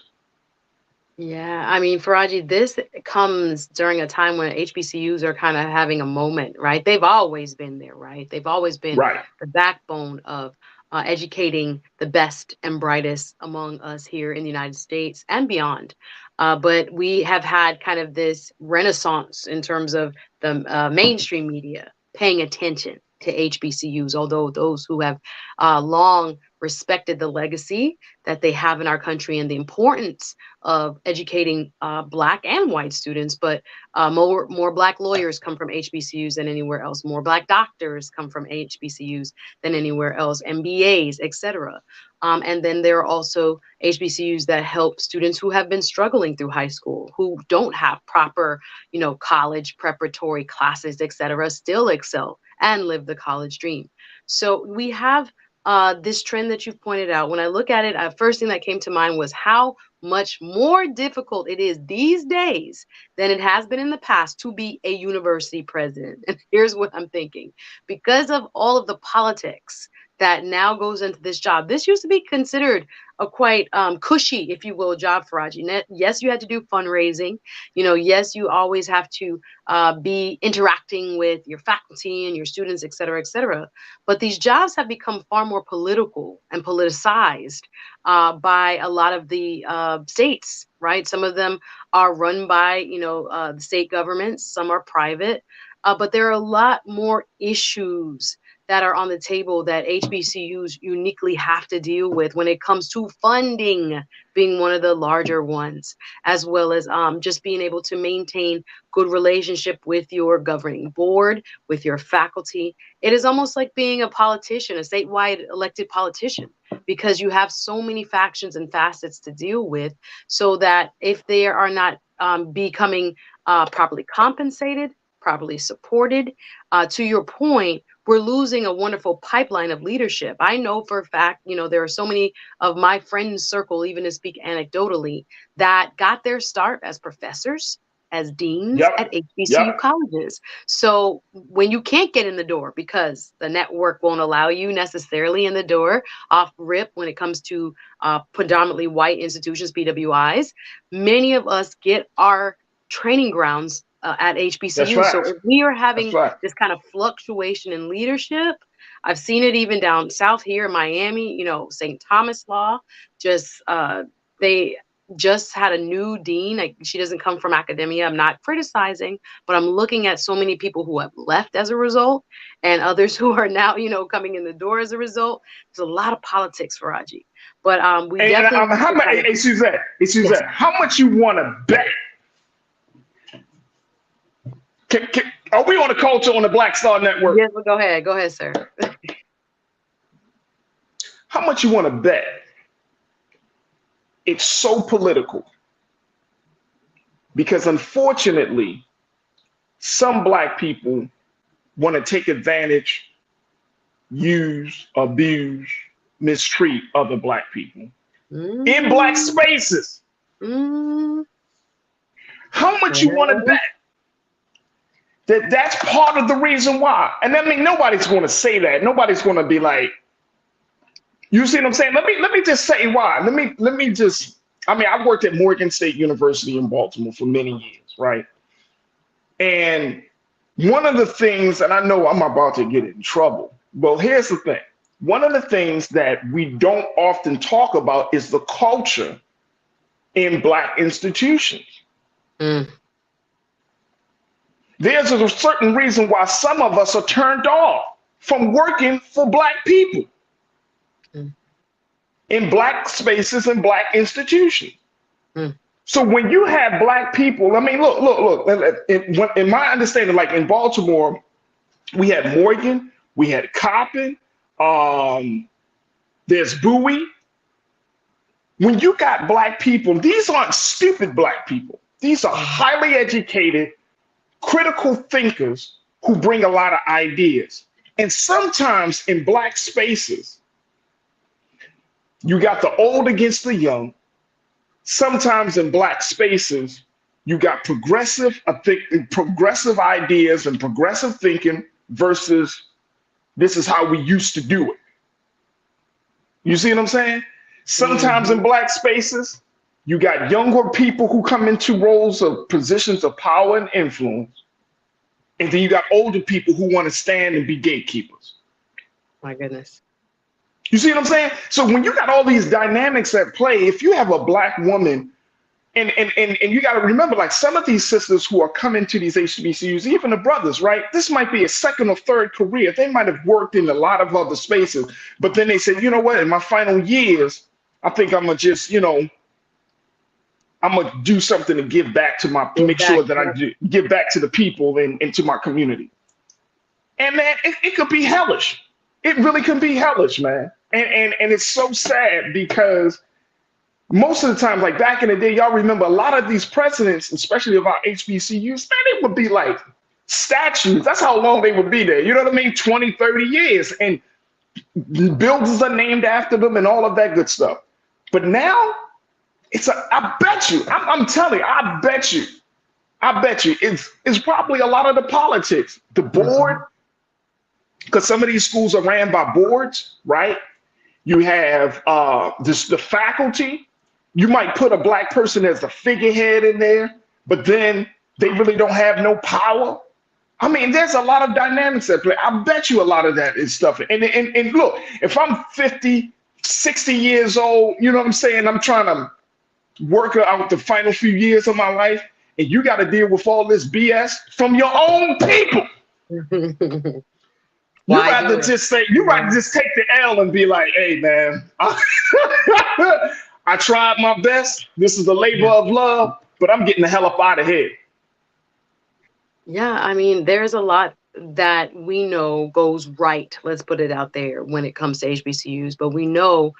Yeah, I mean, Farajii, this comes during a time when HBCUs are kind of having a moment, right? They've always been there, right? They've always been the backbone of educating the best and brightest among us here in the United States and beyond. But we have had kind of this renaissance in terms of the mainstream media paying attention to HBCUs, although those who have long respected the legacy that they have in our country and the importance of educating Black and white students, but more Black lawyers come from HBCUs than anywhere else. More Black doctors come from HBCUs than anywhere else, MBAs, etc. And then there are also HBCUs that help students who have been struggling through high school, who don't have proper, college preparatory classes, etc., still excel and live the college dream. So we have this trend that you've pointed out. When I look at it, first thing that came to mind was how much more difficult it is these days than it has been in the past to be a university president. And here's what I'm thinking. Because of all of the politics that now goes into this job, this used to be considered a quite cushy, if you will, job, Farajii. Yes, you had to do fundraising. Yes, you always have to be interacting with your faculty and your students, et cetera, et cetera. But these jobs have become far more political and politicized by a lot of the states, right? Some of them are run by, the state governments. Some are private. But there are a lot more issues that are on the table that HBCUs uniquely have to deal with when it comes to funding being one of the larger ones, as well as just being able to maintain good relationship with your governing board, with your faculty. It is almost like being a politician, a statewide elected politician, because you have so many factions and facets to deal with, so that if they are not becoming properly compensated, properly supported, to your point, we're losing a wonderful pipeline of leadership. I know for a fact, there are so many of my friends circle, even to speak anecdotally, that got their start as professors, as deans at HBCU colleges. So when you can't get in the door because the network won't allow you necessarily in the door off rip when it comes to predominantly white institutions, PWIs, many of us get our training grounds at HBCU. So if we are having this kind of fluctuation in leadership, I've seen it even down south here in Miami, St. Thomas Law, they just had a new dean. Like, she doesn't come from academia. I'm not criticizing, but I'm looking at so many people who have left as a result and others who are now, coming in the door as a result. There's a lot of politics, Farajii. But we definitely. Hey, Suzette, yes. How much you want to bet? Are we on the culture on the Black Star Network? Yes, well, go ahead, sir. How much you want to bet? It's so political because, unfortunately, some Black people want to take advantage, use, abuse, mistreat other Black people in Black spaces. How much you want to bet? That's part of the reason why. And I mean, nobody's going to say that. Nobody's going to be like, you see what I'm saying? Let me just say why. Let me just I mean, I've worked at Morgan State University in Baltimore for many years, right? And one of the things, and I know I'm about to get in trouble, well, here's the thing. One of the things that we don't often talk about is the culture in Black institutions. Mm. There's a certain reason why some of us are turned off from working for Black people in Black spaces and Black institutions. So when you have Black people, I mean, look, in my understanding, like in Baltimore, we had Morgan, we had Coppin, there's Bowie. When you got Black people, these aren't stupid Black people. These are highly educated, critical thinkers who bring a lot of ideas. And sometimes in Black spaces, you got the old against the young. Sometimes in Black spaces, you got progressive ideas and progressive thinking versus this is how we used to do it. You see what I'm saying? Sometimes in Black spaces, you got younger people who come into roles of positions of power and influence. And then you got older people who want to stand and be gatekeepers. My goodness. You see what I'm saying? So when you got all these dynamics at play, if you have a Black woman, and you got to remember, like some of these sisters who are coming to these HBCUs, even the brothers, right? This might be a second or third career. They might have worked in a lot of other spaces, but then they said, you know what? In my final years, I think I'm gonna just, I'm gonna do something to give back to make sure that I give back to the people and to my community. And man, it could be hellish. It really can be hellish, man. And it's so sad because most of the time, like back in the day, y'all remember a lot of these presidents, especially of our HBCUs, man, it would be like statues. That's how long they would be there. You know what I mean? 20, 30 years. And buildings are named after them and all of that good stuff. But now, I bet you, I'm telling you, I bet you, it's probably a lot of the politics. The board, because some of these schools are ran by boards, right? You have the faculty. You might put a Black person as the figurehead in there, but then they really don't have no power. I mean, there's a lot of dynamics at play. I bet you a lot of that is stuff. And look, if I'm 50, 60 years old, you know what I'm saying? I'm trying to work out the final few years of my life, and you got to deal with all this BS from your own people. You rather just take the L and be like, hey, man, I tried my best. This is a labor of love, but I'm getting the hell up out of here. Yeah, I mean, there's a lot that we know goes right, let's put it out there, when it comes to HBCUs. But we know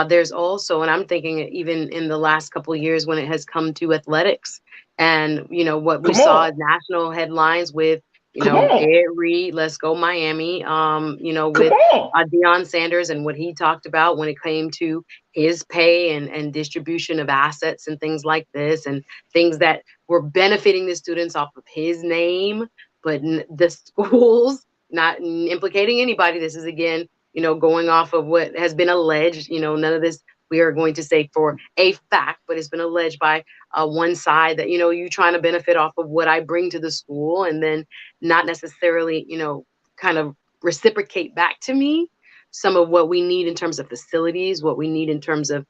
there's also, and I'm thinking even in the last couple of years when it has come to athletics and, what we saw as national headlines with, Ed Reed, let's go Miami, with Deion Sanders and what he talked about when it came to his pay and distribution of assets and things like this, and things that were benefiting the students off of his name, but the schools, not implicating anybody. This is, again, going off of what has been alleged. None of this we are going to say for a fact, but it's been alleged by one side that, you trying to benefit off of what I bring to the school and then not necessarily, kind of reciprocate back to me some of what we need in terms of facilities, what we need in terms of,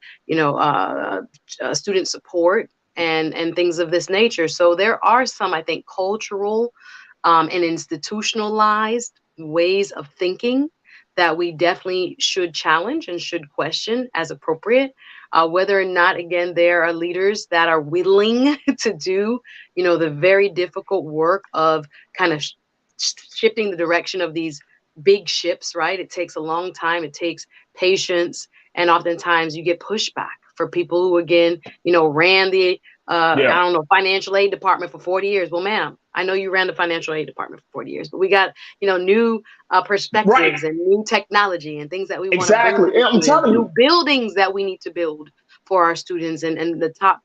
student support and things of this nature. So there are some, I think, cultural and institutionalized ways of thinking that we definitely should challenge and should question as appropriate, whether or not, again, there are leaders that are willing to do, the very difficult work of kind of shifting the direction of these big ships, right? It takes a long time. It takes patience. And oftentimes you get pushback for people who, again, ran the, financial aid department for 40 years. Well, ma'am, I know you ran the financial aid department for 40 years, but we got, new perspectives and new technology and things that we want to bring. I'm telling you, new buildings that we need to build for our students and the top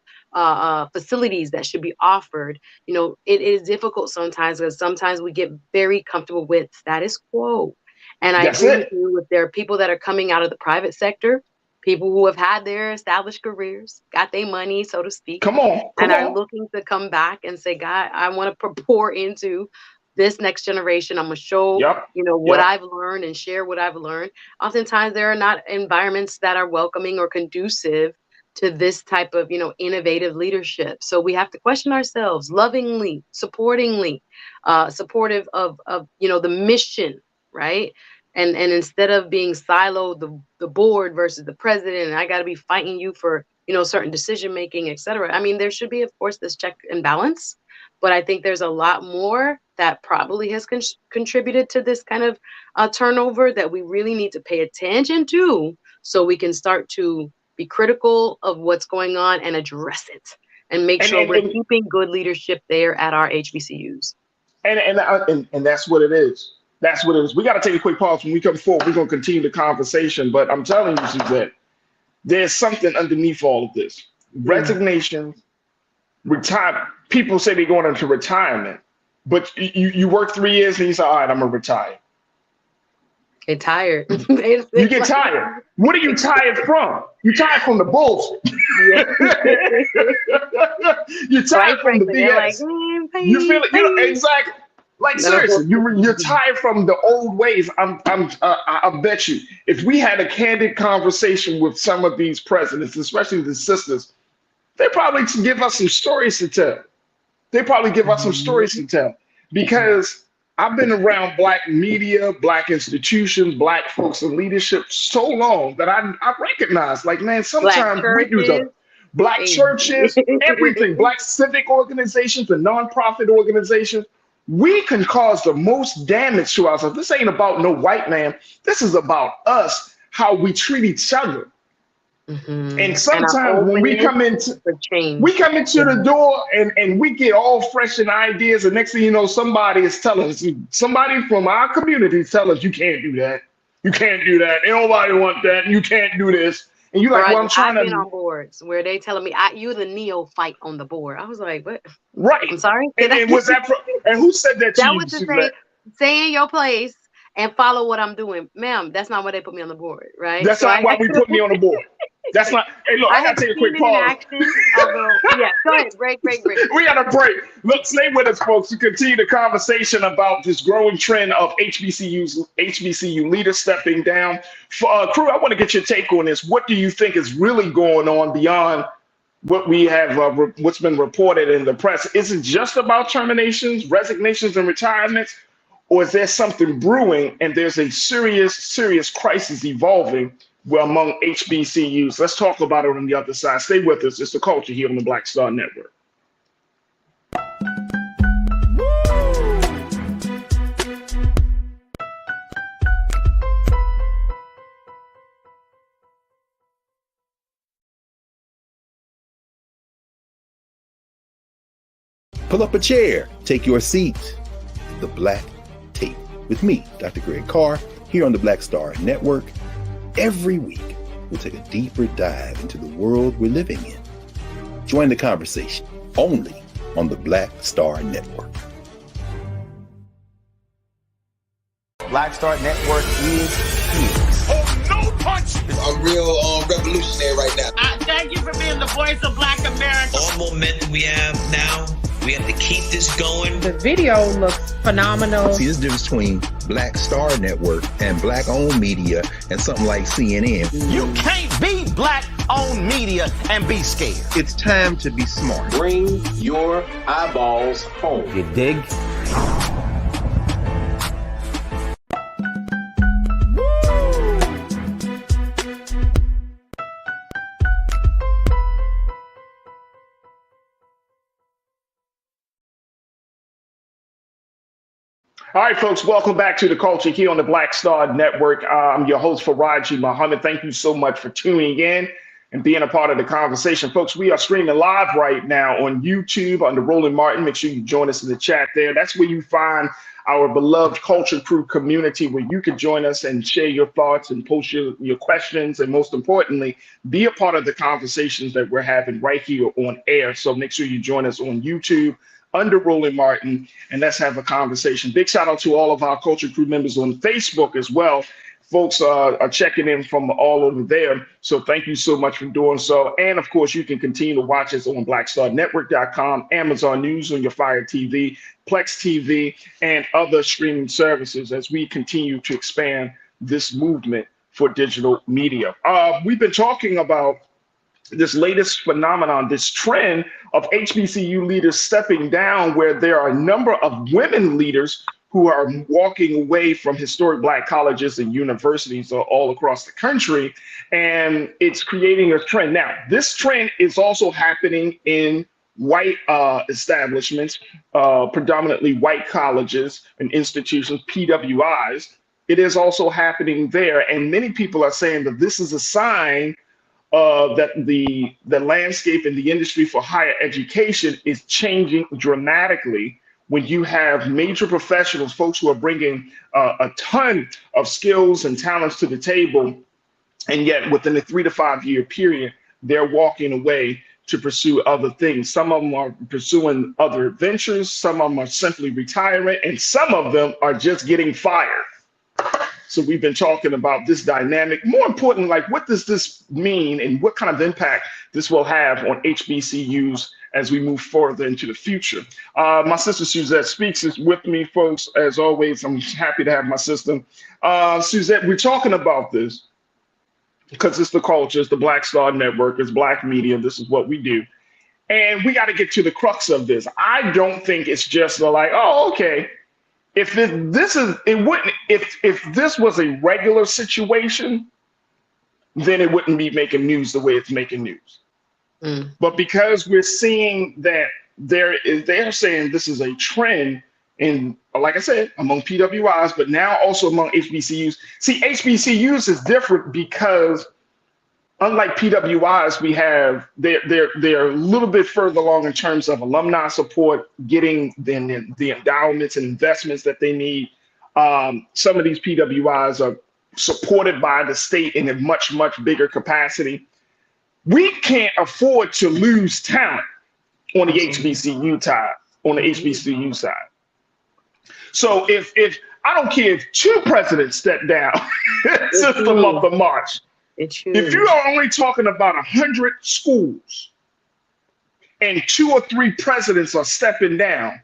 facilities that should be offered. It is difficult sometimes because sometimes we get very comfortable with status quo. And I agree with you, if there are people that are coming out of the private sector people who have had their established careers, got their money, so to speak, Come on. are looking to come back and say, God, I want to pour into this next generation. I'm going to show, what I've learned and share what I've learned. Oftentimes there are not environments that are welcoming or conducive to this type of, innovative leadership. So we have to question ourselves lovingly, supportive of, the mission, right? And instead of being siloed, the board versus the president, and I got to be fighting you for, certain decision making, et cetera. I mean, there should be, of course, this check and balance, but I think there's a lot more that probably has contributed to this kind of turnover that we really need to pay attention to, so we can start to be critical of what's going on and address it, and make sure we're keeping good leadership there at our HBCUs. And that's what it is. That's what it is. We got to take a quick pause. When we come forward, we're going to continue the conversation. But I'm telling you, Suzette, there's something underneath all of this. Resignation, retirement. People say they're going into retirement, but you work 3 years and you say, all right, I'm going to retire. Get tired. You get tired. What are you tired from? You're tired from the bullshit. You're tired from the BS. You feel it. Exactly. Like seriously, you're tired from the old ways. I bet you, if we had a candid conversation with some of these presidents, especially the sisters, they probably give us some stories to tell. Because I've been around Black media, Black institutions, Black folks in leadership so long that I recognize, like, man, sometimes we do the Black churches, everything, Black civic organizations and nonprofit organizations. We can cause the most damage to ourselves. This ain't about no white man. This is about us, how we treat each other. And sometimes when we come into the door and we get all fresh in ideas, and next thing you know, somebody is telling us, somebody from our community is telling us, you can't do that. You can't do that. Ain't nobody want that. You can't do this. And you're like, well, I'm trying to. I've been on boards where they telling me, you're the neophyte on the board. I was like, what? Right. I'm sorry. And was that and who said that to you? That was to say, stay in your place and follow what I'm doing. Ma'am, that's not why they put me on the board, right? That's not why we put me on the board. That's not. Hey, look, I gotta take a quick pause. Yeah, go ahead. Break. We got a break. Look, stay with us, folks, to continue the conversation about this growing trend of HBCU leaders stepping down. Crew, I want to get your take on this. What do you think is really going on beyond what we have, what's been reported in the press? Is it just about terminations, resignations, and retirements, or is there something brewing and there's a serious crisis evolving among HBCUs? Let's talk about it on the other side. Stay with us. It's The Culture here on the Black Star Network. Pull up a chair, take your seat. The Black Tape with me, Dr. Greg Carr, here on the Black Star Network. Every week, we'll take a deeper dive into the world we're living in. Join the conversation only on the Black Star Network. Black Star Network is here. Oh, no punch! I'm real revolutionary right now. Thank you for being the voice of Black America. All momentum we have now, we have to keep this going. The video looks phenomenal. See, there's a difference between Black Star Network and Black-owned media and something like CNN. You can't be Black-owned media and be scared. It's time to be smart. Bring your eyeballs home. You dig? All right, folks, welcome back to The Culture here on the Black Star Network. I'm your host, Farajii Muhammad. Thank you so much for tuning in and being a part of the conversation. Folks, we are streaming live right now on YouTube under Roland Martin. Make sure you join us in the chat there. That's where you find our beloved Culture Crew community, where you can join us and share your thoughts and post your questions, and most importantly, be a part of the conversations that we're having right here on air. So make sure you join us on YouTube under Roland Martin, and let's have a conversation. Big shout out to all of our Culture Crew members on Facebook as well. folks are checking in from all over there. So thank you so much for doing so. And of course, you can continue to watch us on blackstarnetwork.com, Amazon News on your Fire TV, Plex TV, and other streaming services as we continue to expand this movement for digital media. We've been talking about this latest phenomenon, this trend of HBCU leaders stepping down, where there are a number of women leaders who are walking away from historic Black colleges and universities all across the country. And it's creating a trend. Now, this trend is also happening in white establishments, predominantly white colleges and institutions, PWIs. It is also happening there. And many people are saying that this is a sign that the landscape in the industry for higher education is changing dramatically when you have major professionals, folks who are bringing a ton of skills and talents to the table, and yet within a 3 to 5 year period, they're walking away to pursue other things. Some of them are pursuing other ventures, some of them are simply retiring, and some of them are just getting fired. So we've been talking about this dynamic. More importantly, like, what does this mean and what kind of impact this will have on HBCUs as we move further into the future? My sister Suzette Speaks is with me, folks. As always, I'm happy to have my sister. Suzette, we're talking about this because it's the culture, it's the Black Star Network, it's Black media. This is what we do. And we got to get to the crux of this. I don't think it's just like, oh, okay. If this was a regular situation, then it wouldn't be making news the way it's making news. But because we're seeing that they're saying this is a trend in, like I said, among PWIs, but now also among HBCUs. See, HBCUs is different because unlike PWIs, they're a little bit further along in terms of alumni support, getting the endowments and investments that they need. Some of these PWIs are supported by the state in a much, much bigger capacity. We can't afford to lose talent on the HBCU side. So if I don't care if 2 presidents step down since the month of March, if you are only talking about 100 schools and 2 or 3 presidents are stepping down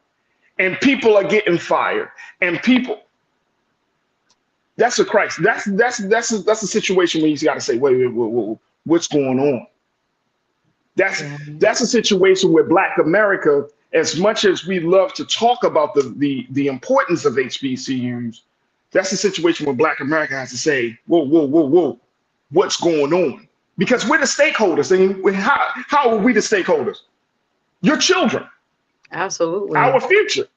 and people are getting fired and people, that's a crisis. That's a situation where you got to say, wait, what's going on? That's a situation where Black America, as much as we love to talk about the importance of HBCUs, that's a situation where Black America has to say, whoa. What's going on? Because we're the stakeholders. And how are we the stakeholders? Your children. Absolutely. Our future.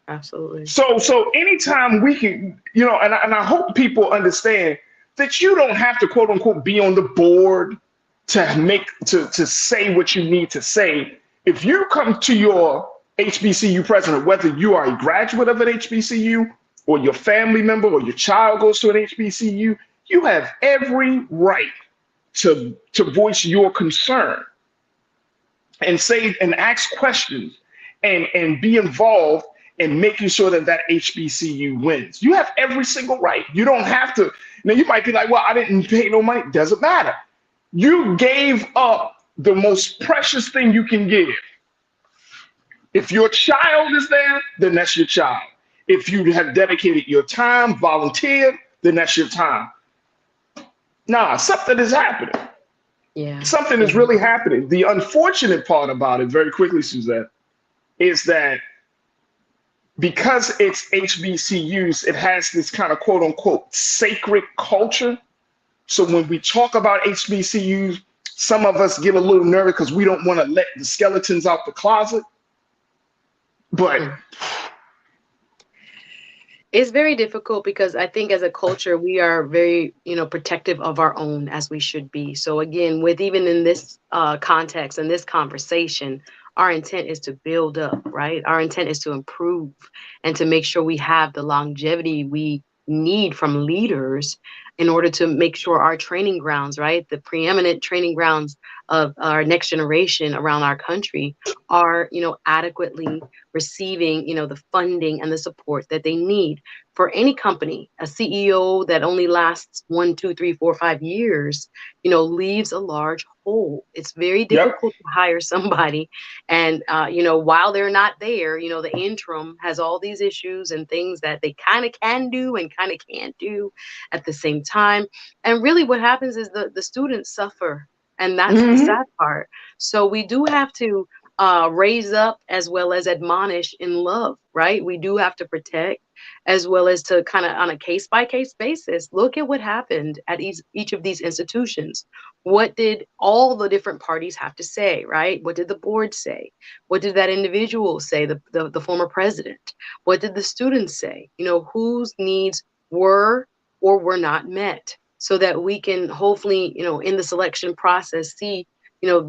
Absolutely. So anytime we can, and I hope people understand that you don't have to, quote unquote, be on the board to say what you need to say. If you come to your HBCU president, whether you are a graduate of an HBCU or your family member or your child goes to an HBCU, you have every right to voice your concern and say and ask questions and be involved in making sure that HBCU wins. You have every single right. You don't have to. Now you might be like, well, I didn't pay no money. Doesn't matter. You gave up the most precious thing you can give. If your child is there, then that's your child. If you have dedicated your time, volunteered, then that's your time. Nah, something is happening. Yeah. Something is really happening. The unfortunate part about it, very quickly, Suzette, is that because it's HBCUs, it has this kind of quote unquote sacred culture. So when we talk about HBCUs, some of us get a little nervous because we don't want to let the skeletons out the closet. But it's very difficult because I think as a culture, we are very, protective of our own, as we should be. So again, with even in this context and this conversation, our intent is to build up, right? Our intent is to improve and to make sure we have the longevity we need from leaders in order to make sure our training grounds, right? The preeminent training grounds of our next generation around our country are, adequately receiving, the funding and the support that they need. For any company, a CEO that only lasts 1, 2, 3, 4, 5 years, leaves a large hole. It's very difficult to hire somebody. And, while they're not there, the interim has all these issues and things that they kind of can do and kind of can't do at the same time. And really what happens is the students suffer. And that's the sad part. So we do have to raise up as well as admonish in love, right? We do have to protect as well as to kind of on a case by case basis, look at what happened at each of these institutions. What did all the different parties have to say, right? What did the board say? What did that individual say, the former president? What did the students say? Whose needs were or were not met, so that we can hopefully, in the selection process, see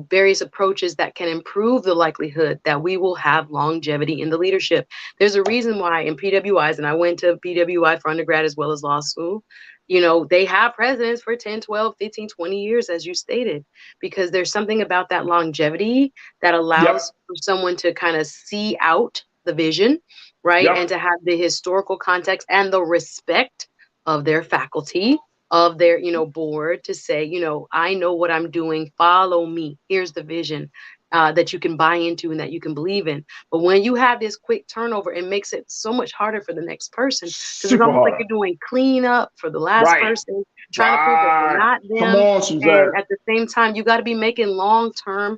various approaches that can improve the likelihood that we will have longevity in the leadership. There's a reason why in PWIs, and I went to PWI for undergrad as well as law school, they have presidents for 10, 12, 15, 20 years, as you stated, because there's something about that longevity that allows for someone to kind of see out the vision, right? And to have the historical context and the respect of their faculty, of their, board, to say, I know what I'm doing. Follow me. Here's the vision that you can buy into and that you can believe in. But when you have this quick turnover, it makes it so much harder for the next person, because it's almost like you're doing cleanup for the last person, trying to prove that you're not them. Come on, Suzette. And at the same time, you got to be making long-term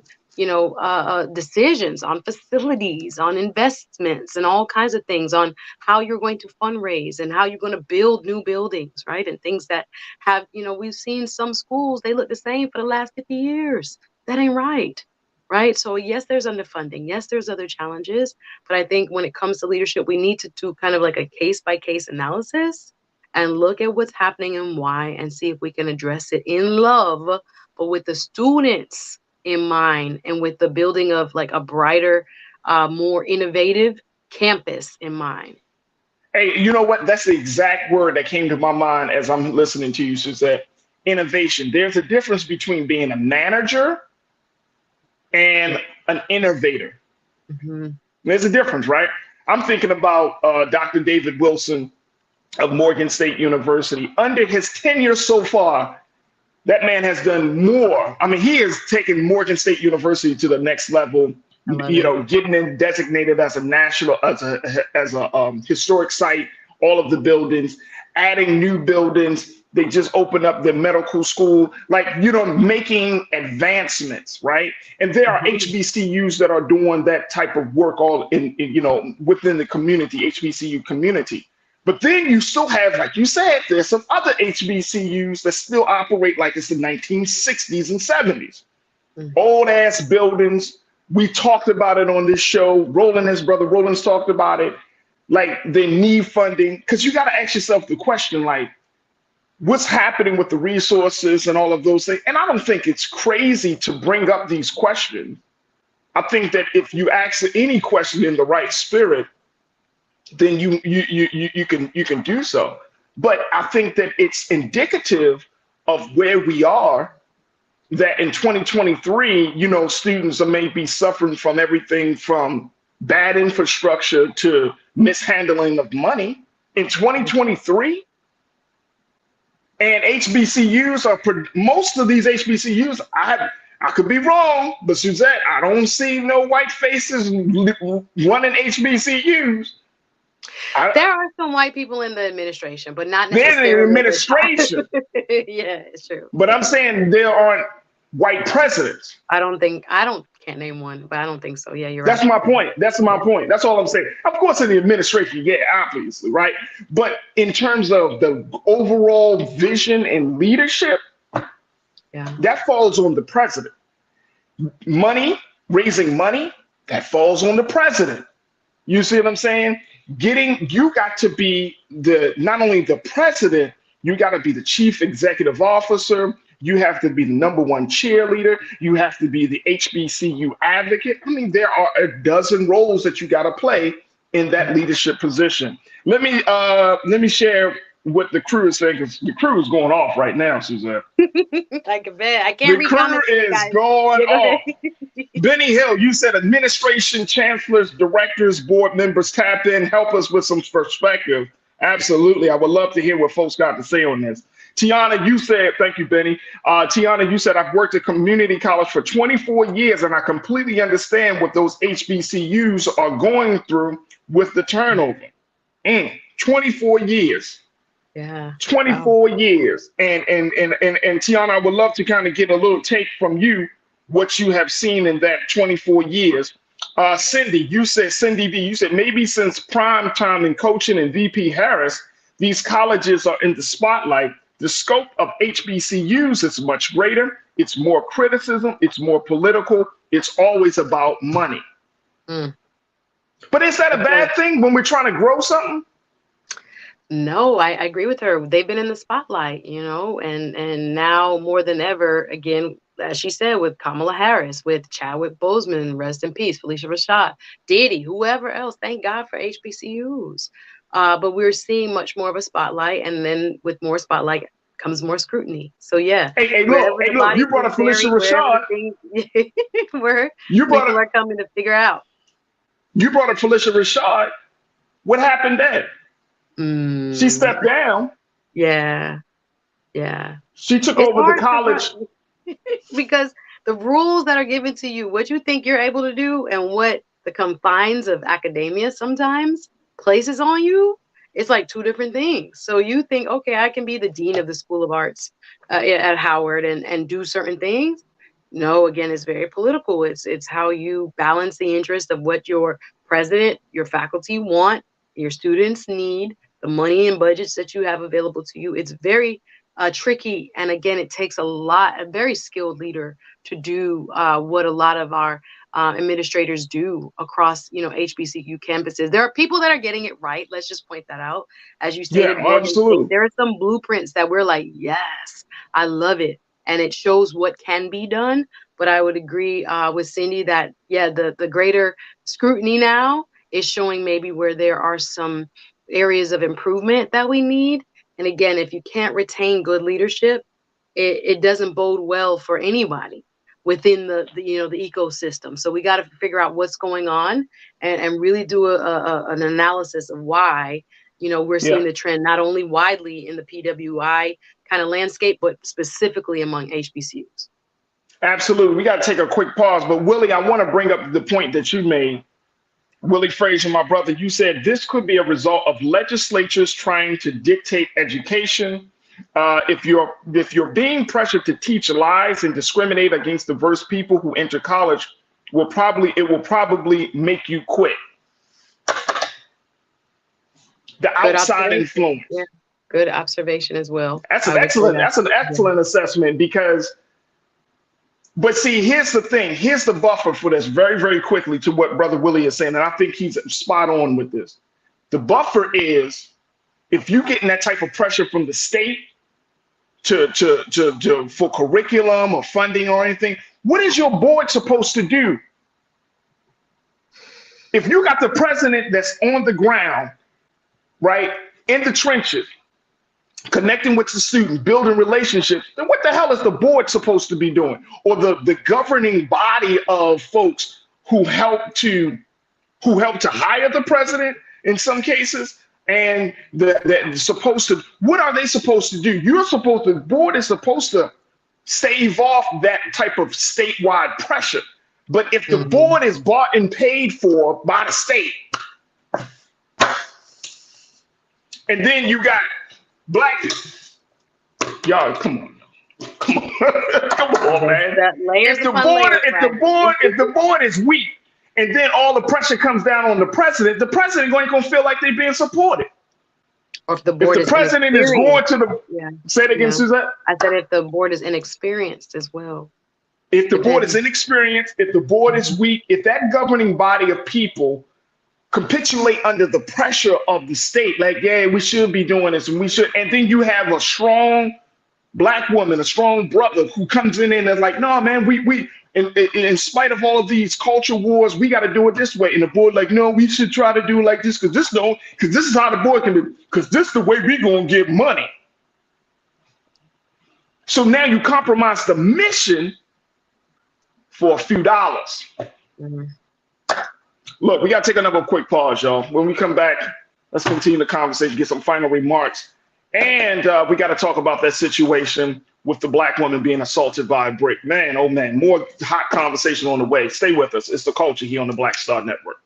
decisions on facilities, on investments, and all kinds of things, on how you're going to fundraise and how you're going to build new buildings, right? And things that have, we've seen some schools, they look the same for the last 50 years. That ain't right. Right. So yes, there's underfunding. Yes, there's other challenges. But I think when it comes to leadership, we need to do kind of like a case by case analysis and look at what's happening and why, and see if we can address it in love, but with the students in mind, and with the building of like a brighter, more innovative campus in mind. Hey, you know what? That's the exact word that came to my mind as I'm listening to you, Suzette. Innovation. There's a difference between being a manager and an innovator. There's a difference, right? I'm thinking about Dr. David Wilson of Morgan State University. Under his tenure so far, that man has done more. I mean, he has taken Morgan State University to the next level, getting it designated as a national, as a historic site, all of the buildings, adding new buildings. They just opened up the medical school, making advancements, right? And there are HBCUs that are doing that type of work all in within the community, HBCU community. But then you still have, like you said, there's some other HBCUs that still operate like it's the 1960s and 70s. Old ass buildings. We talked about it on this show. His brother Roland's talked about it. Like, they need funding, because you got to ask yourself the question, like, what's happening with the resources and all of those things? And I don't think it's crazy to bring up these questions. I think that if you ask any question in the right spirit, then you can do so. But I think that it's indicative of where we are, that in 2023, students are maybe suffering from everything from bad infrastructure to mishandling of money in 2023. And HBCUs most of these HBCUs, I could be wrong, but Suzette, I don't see no white faces running HBCUs. There are some white people in the administration, but not necessarily. In the administration. Yeah, it's true. But I'm saying there aren't white presidents. Can't name one, but I don't think so. Yeah, you're right. That's my point. That's all I'm saying. Of course, in the administration, yeah, obviously, right? But in terms of the overall vision and leadership, that falls on the president. Raising money, that falls on the president. You see what I'm saying? You got to be not only the president, you got to be the chief executive officer. You have to be the #1 cheerleader. You have to be the HBCU advocate. I mean, there are a dozen roles that you got to play in that leadership position. Let me share what the crew is saying, because the crew is going off right now, Suzette. I can bet. I can't read comments. The crew is going off. Benny Hill, you said administration, chancellors, directors, board members tap in, help us with some perspective. Absolutely. I would love to hear what folks got to say on this. Tiana, you said, thank you, Benny. Tiana, you said, I've worked at community college for 24 years, and I completely understand what those HBCUs are going through with the turnover. 24 years. Yeah. 24 years. And Tiana, I would love to kind of get a little take from you, what you have seen in that 24 years. Cindy V, you said maybe since prime time in coaching and VP Harris, these colleges are in the spotlight. The scope of HBCUs is much greater. It's more criticism. It's more political. It's always about money. But is that a bad thing when we're trying to grow something? No, I agree with her. They've been in the spotlight, you know, and now more than ever, again, as she said, with Kamala Harris, with Chadwick Boseman, rest in peace, Felicia Rashad, Diddy, whoever else. Thank God for HBCUs. But we're seeing much more of a spotlight, and then with more spotlight comes more scrutiny. So yeah. Hey, look, you brought up Felicia Rashad. Where people are coming to figure out. You brought up Felicia Rashad. What happened there? She stepped down. Yeah. She took over the college. Because the rules that are given to you, what you think you're able to do and what the confines of academia sometimes places on you, it's like two different things. So you think, okay, I can be the dean of the School of Arts at Howard and do certain things. No, again, it's very political. It's how you balance the interest of what your president, your faculty want, your students need, the money and budgets that you have available to you. It's very tricky. And again, it takes a very skilled leader to do what a lot of our administrators do across, HBCU campuses. There are people that are getting it right. Let's just point that out. As you stated, absolutely. There are some blueprints that we're like, yes, I love it. And it shows what can be done. But I would agree with Cindy that, the greater scrutiny now is showing maybe where there are some areas of improvement that we need. And again, if you can't retain good leadership, it doesn't bode well for anybody within the ecosystem. So we got to figure out what's going on and really do an analysis of why, we're seeing the trend not only widely in the PWI kind of landscape, but specifically among HBCUs. Absolutely. We got to take a quick pause. But Willie, I want to bring up the point that you made. Willie Frazier, my brother, you said this could be a result of legislatures trying to dictate education. If you're being pressured to teach lies and discriminate against diverse people who enter college, it will probably make you quit. The outside influence. Yeah. Good observation as well. That's an excellent assessment but see, here's the thing. Here's the buffer for this very, very quickly to what Brother Willie is saying. And I think he's spot on with this. The buffer is if you're getting that type of pressure from the state for curriculum or funding or anything, what is your board supposed to do? If you got the president that's on the ground, right, in the trenches, connecting with the students, building relationships, then what the hell is the board supposed to be doing? Or the governing body of folks who help to hire the president in some cases, and what are they supposed to do? The board is supposed to stave off that type of statewide pressure. But if the board is bought and paid for by the state, and then you got black, y'all, come on, man. If the board is weak, and then all the pressure comes down on the president ain't gonna feel like they're being supported. Or if the president is going to the say it again, Suzette. I said if the board is inexperienced as well. If the board is inexperienced, if the board is weak, if that governing body of people capitulate under the pressure of the state, like, we should be doing this and we should, and then you have a strong black woman, a strong brother who comes in and is like, no, man, in spite of all of these culture wars, we got to do it this way. And the board like, no, we should try to do it like this because this is how the board can do, because this is the way we gonna get money. So now you compromise the mission for a few dollars. Mm-hmm. Look, we got to take another quick pause, y'all. When we come back, let's continue the conversation, get some final remarks. And we got to talk about that situation with the black woman being assaulted by a brick. Man, oh man, more hot conversation on the way. Stay with us. It's The Culture here on the Black Star Network.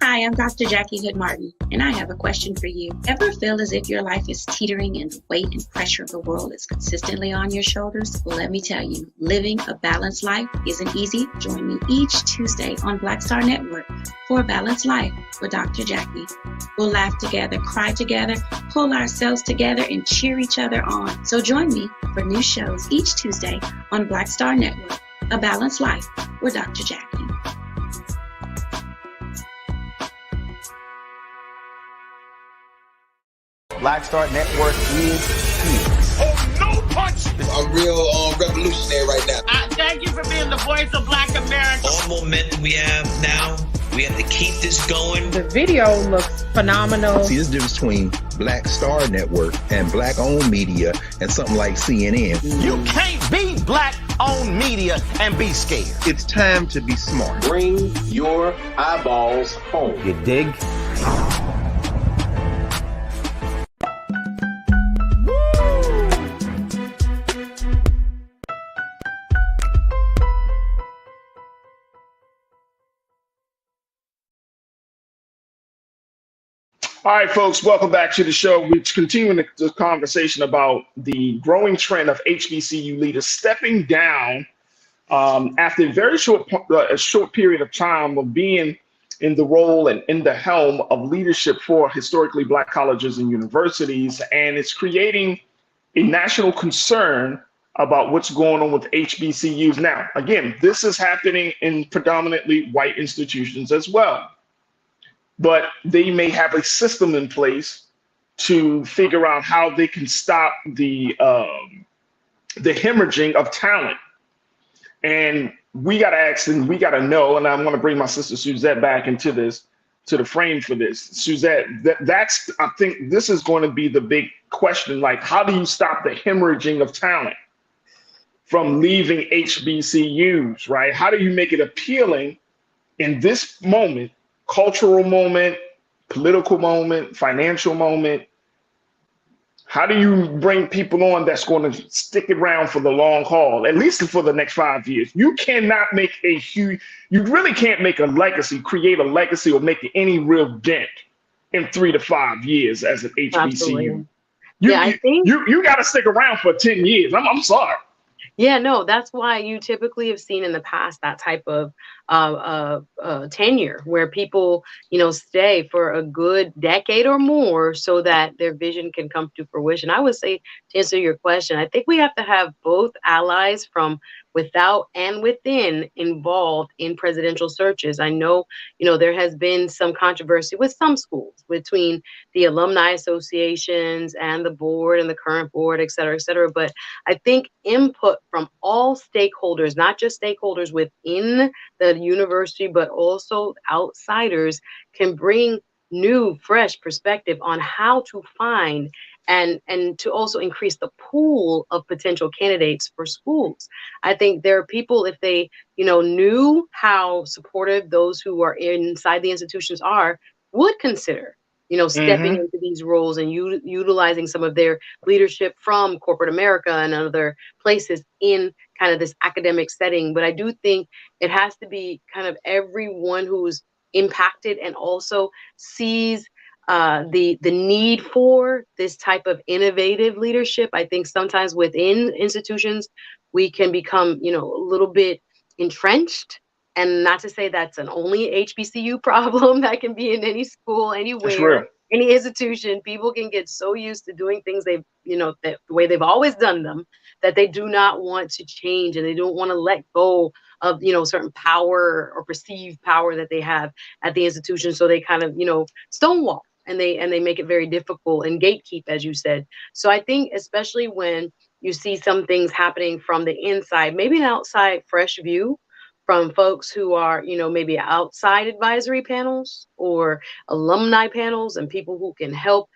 Hi, I'm Dr. Jackie Hood Martin, and I have a question for you. Ever feel as if your life is teetering and the weight and pressure of the world is consistently on your shoulders? Well, let me tell you, living a balanced life isn't easy. Join me each Tuesday on Black Star Network for A Balanced Life with Dr. Jackie. We'll laugh together, cry together, pull ourselves together, and cheer each other on. So join me for new shows each Tuesday on Black Star Network, A Balanced Life with Dr. Jackie. Black Star Network is here. Oh, no punch! I'm real revolutionary right now. Thank you for being the voice of Black America. All momentum we have now, we have to keep this going. The video looks phenomenal. See, there's a difference between Black Star Network and black-owned media and something like CNN. You can't be black-owned media and be scared. It's time to be smart. Bring your eyeballs home. You dig? All right, folks, welcome back to the show. We're continuing the conversation about the growing trend of HBCU leaders stepping down after a very short period of time of being in the role and in the helm of leadership for historically Black colleges and universities. And it's creating a national concern about what's going on with HBCUs. Now, again, this is happening in predominantly white institutions as well. But they may have a system in place to figure out how they can stop the hemorrhaging of talent. And we got to ask and we got to know, and I'm going to bring my sister Suzette back into this, to the frame for this. Suzette, that's, I think this is going to be the big question. Like, how do you stop the hemorrhaging of talent from leaving HBCUs, right? How do you make it appealing in this moment? Cultural moment, political moment, financial moment. How do you bring people on that's going to stick around for the long haul, at least for the next 5 years? You cannot make you really can't make a legacy, create a legacy or make any real dent in 3 to 5 years as an HBCU. Absolutely. You got to stick around for 10 years. I'm sorry. Yeah, no, that's why you typically have seen in the past that type of tenure where people, stay for a good decade or more so that their vision can come to fruition. I would say, to answer your question, I think we have to have both allies from without and within involved in presidential searches. I know, there has been some controversy with some schools between the alumni associations and the board and the current board, et cetera, but I think input from all stakeholders, not just stakeholders within the university, but also outsiders, can bring new, fresh perspective on how to find and to also increase the pool of potential candidates for schools. I think there are people, if they, knew how supportive those who are inside the institutions are, would consider, stepping into these roles and utilizing some of their leadership from corporate America and other places in kind of this academic setting. But I do think it has to be kind of everyone who's impacted and also sees the need for this type of innovative leadership. I think sometimes within institutions, we can become, a little bit entrenched. And not to say that's an only HBCU problem. That can be in any school, anywhere, any institution. People can get so used to doing things the way they've always done them, that they do not want to change and they don't want to let go of, certain power or perceived power that they have at the institution. So they kind of, stonewall, and they make it very difficult and gatekeep, as you said. So I think especially when you see some things happening from the inside, maybe an outside fresh view from folks who are, maybe outside advisory panels or alumni panels, and people who can help,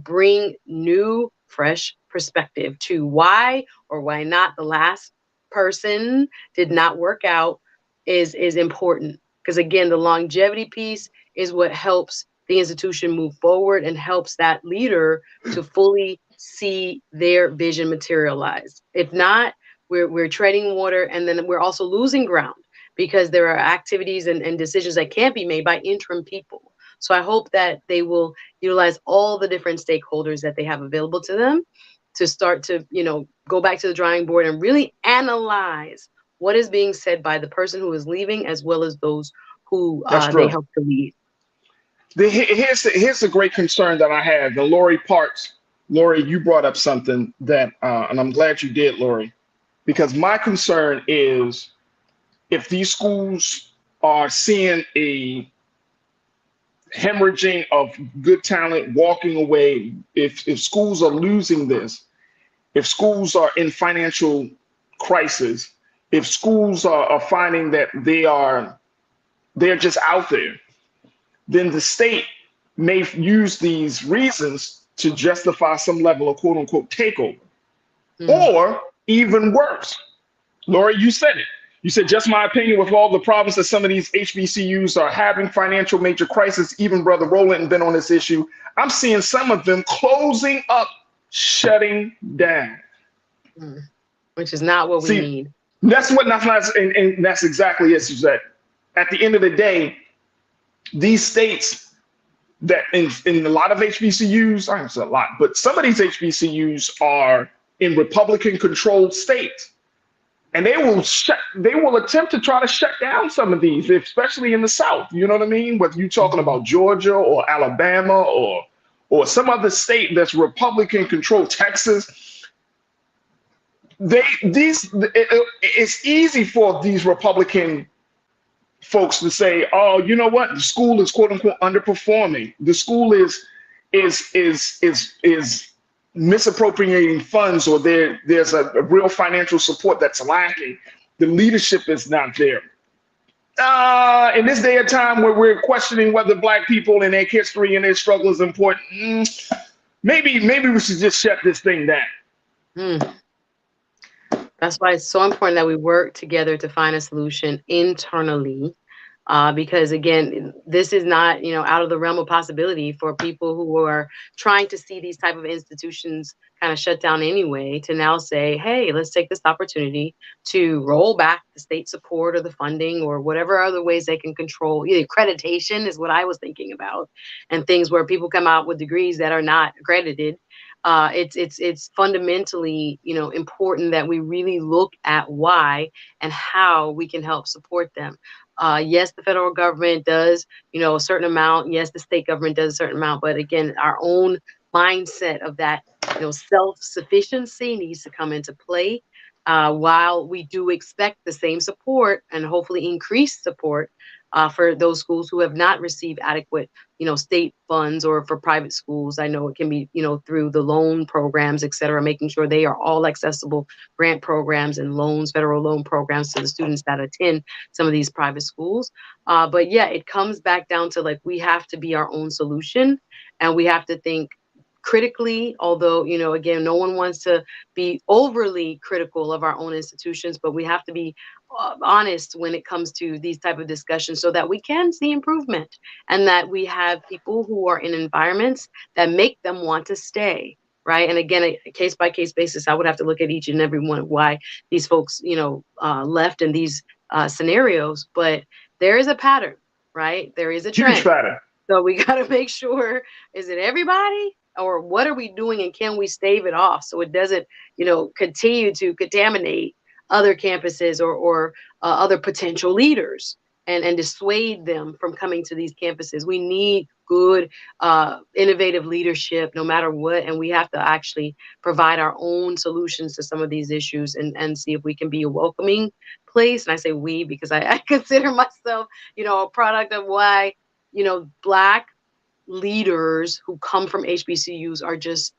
bring new, fresh perspective to why or why not the last person did not work out is important. Because again, the longevity piece is what helps the institution move forward and helps that leader to fully see their vision materialize. If not, we're treading water, and then we're also losing ground because there are activities and decisions that can't be made by interim people. So I hope that they will utilize all the different stakeholders that they have available to them to start to, go back to the drawing board and really analyze what is being said by the person who is leaving, as well as those who they help to lead. Here's the great concern that I have. And Lori Parks, Lori, you brought up something that, and I'm glad you did, Lori, because my concern is if these schools are seeing a hemorrhaging of good talent walking away, if schools are losing this, if schools are in financial crisis, if schools are finding that they're just out there, then the state may use these reasons to justify some level of quote unquote takeover. Or even worse, Lori, you said it. You said, just my opinion, with all the problems that some of these HBCUs are having, financial major crisis, even Brother Roland been on this issue, I'm seeing some of them closing up, shutting down. Which is not what we need. That's what, and that's exactly it, Suzette. At the end of the day, these states that in a lot of HBCUs, I don't say a lot, but some of these HBCUs are in Republican controlled states. And they will attempt to try to shut down some of these, especially in the South. You know what I mean? Whether you're talking about Georgia or Alabama or some other state that's Republican controlled, Texas. It's easy for these Republican folks to say, oh, you know what? The school is quote unquote underperforming. The school is misappropriating funds, or there's a real financial support that's lacking. The leadership is not there. In this day and time where we're questioning whether Black people and their history and their struggle is important, maybe we should just shut this thing down. That's why it's so important that we work together to find a solution internally. Because again, this is not, out of the realm of possibility for people who are trying to see these type of institutions kind of shut down anyway, to now say, hey, let's take this opportunity to roll back the state support or the funding or whatever other ways they can control. Either accreditation is what I was thinking about, and things where people come out with degrees that are not accredited. It's fundamentally, important that we really look at why and how we can help support them. Yes, the federal government does, a certain amount. Yes, the state government does a certain amount. But again, our own mindset of that, self-sufficiency needs to come into play. While we do expect the same support and hopefully increased support for those schools who have not received adequate, state funds, or for private schools. I know it can be, through the loan programs, et cetera, making sure they are all accessible grant programs and loans, federal loan programs to the students that attend some of these private schools. But yeah, it comes back down to we have to be our own solution, and we have to think critically, although, again, no one wants to be overly critical of our own institutions, but we have to be honest when it comes to these type of discussions so that we can see improvement, and that we have people who are in environments that make them want to stay, right? And again, a case by case basis, I would have to look at each and every one of why these folks, left in these scenarios, but there is a pattern, right? There is a trend. Huge pattern. So we got to make sure, is it everybody? Or what are we doing, and can we stave it off so it doesn't, continue to contaminate other campuses or other potential leaders? and dissuade them from coming to these campuses. We need good, innovative leadership no matter what. And we have to actually provide our own solutions to some of these issues and see if we can be a welcoming place. And I say we because I consider myself, a product of why, Black leaders who come from HBCUs are just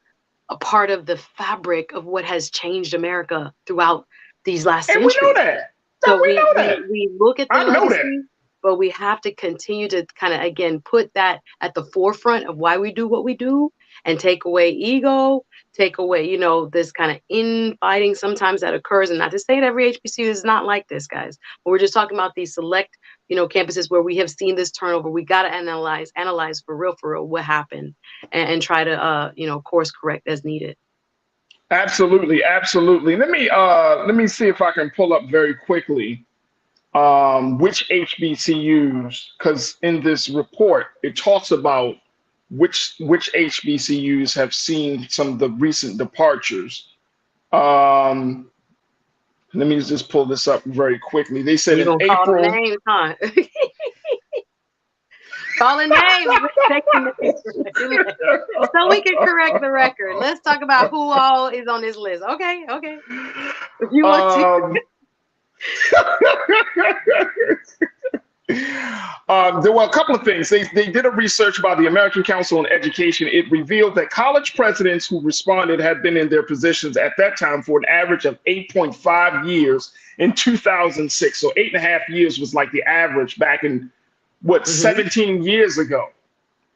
a part of the fabric of what has changed America throughout these last centuries. We know that. So we know that. We look at the I know legacy, that. but we have to continue to kind of, again, put that at the forefront of why we do what we do and take away ego, take away, this kind of infighting sometimes that occurs. And not to say that every HBCU is not like this, guys, but we're just talking about these select, campuses where we have seen this turnover. We got to analyze for real what happened and try to, course correct as needed. Absolutely. Let me see if I can pull up very quickly which HBCUs, because in this report it talks about which HBCUs have seen some of the recent departures. Let me just pull this up very quickly. They said in April. Call the names, huh? Calling names. So we can correct the record. Let's talk about who all is on this list. Okay. If you want to. There were a couple of things. They did a research by the American Council on Education. It revealed that college presidents who responded had been in their positions at that time for an average of 8.5 years in 2006. So 8.5 years was like the average back in 17 years ago.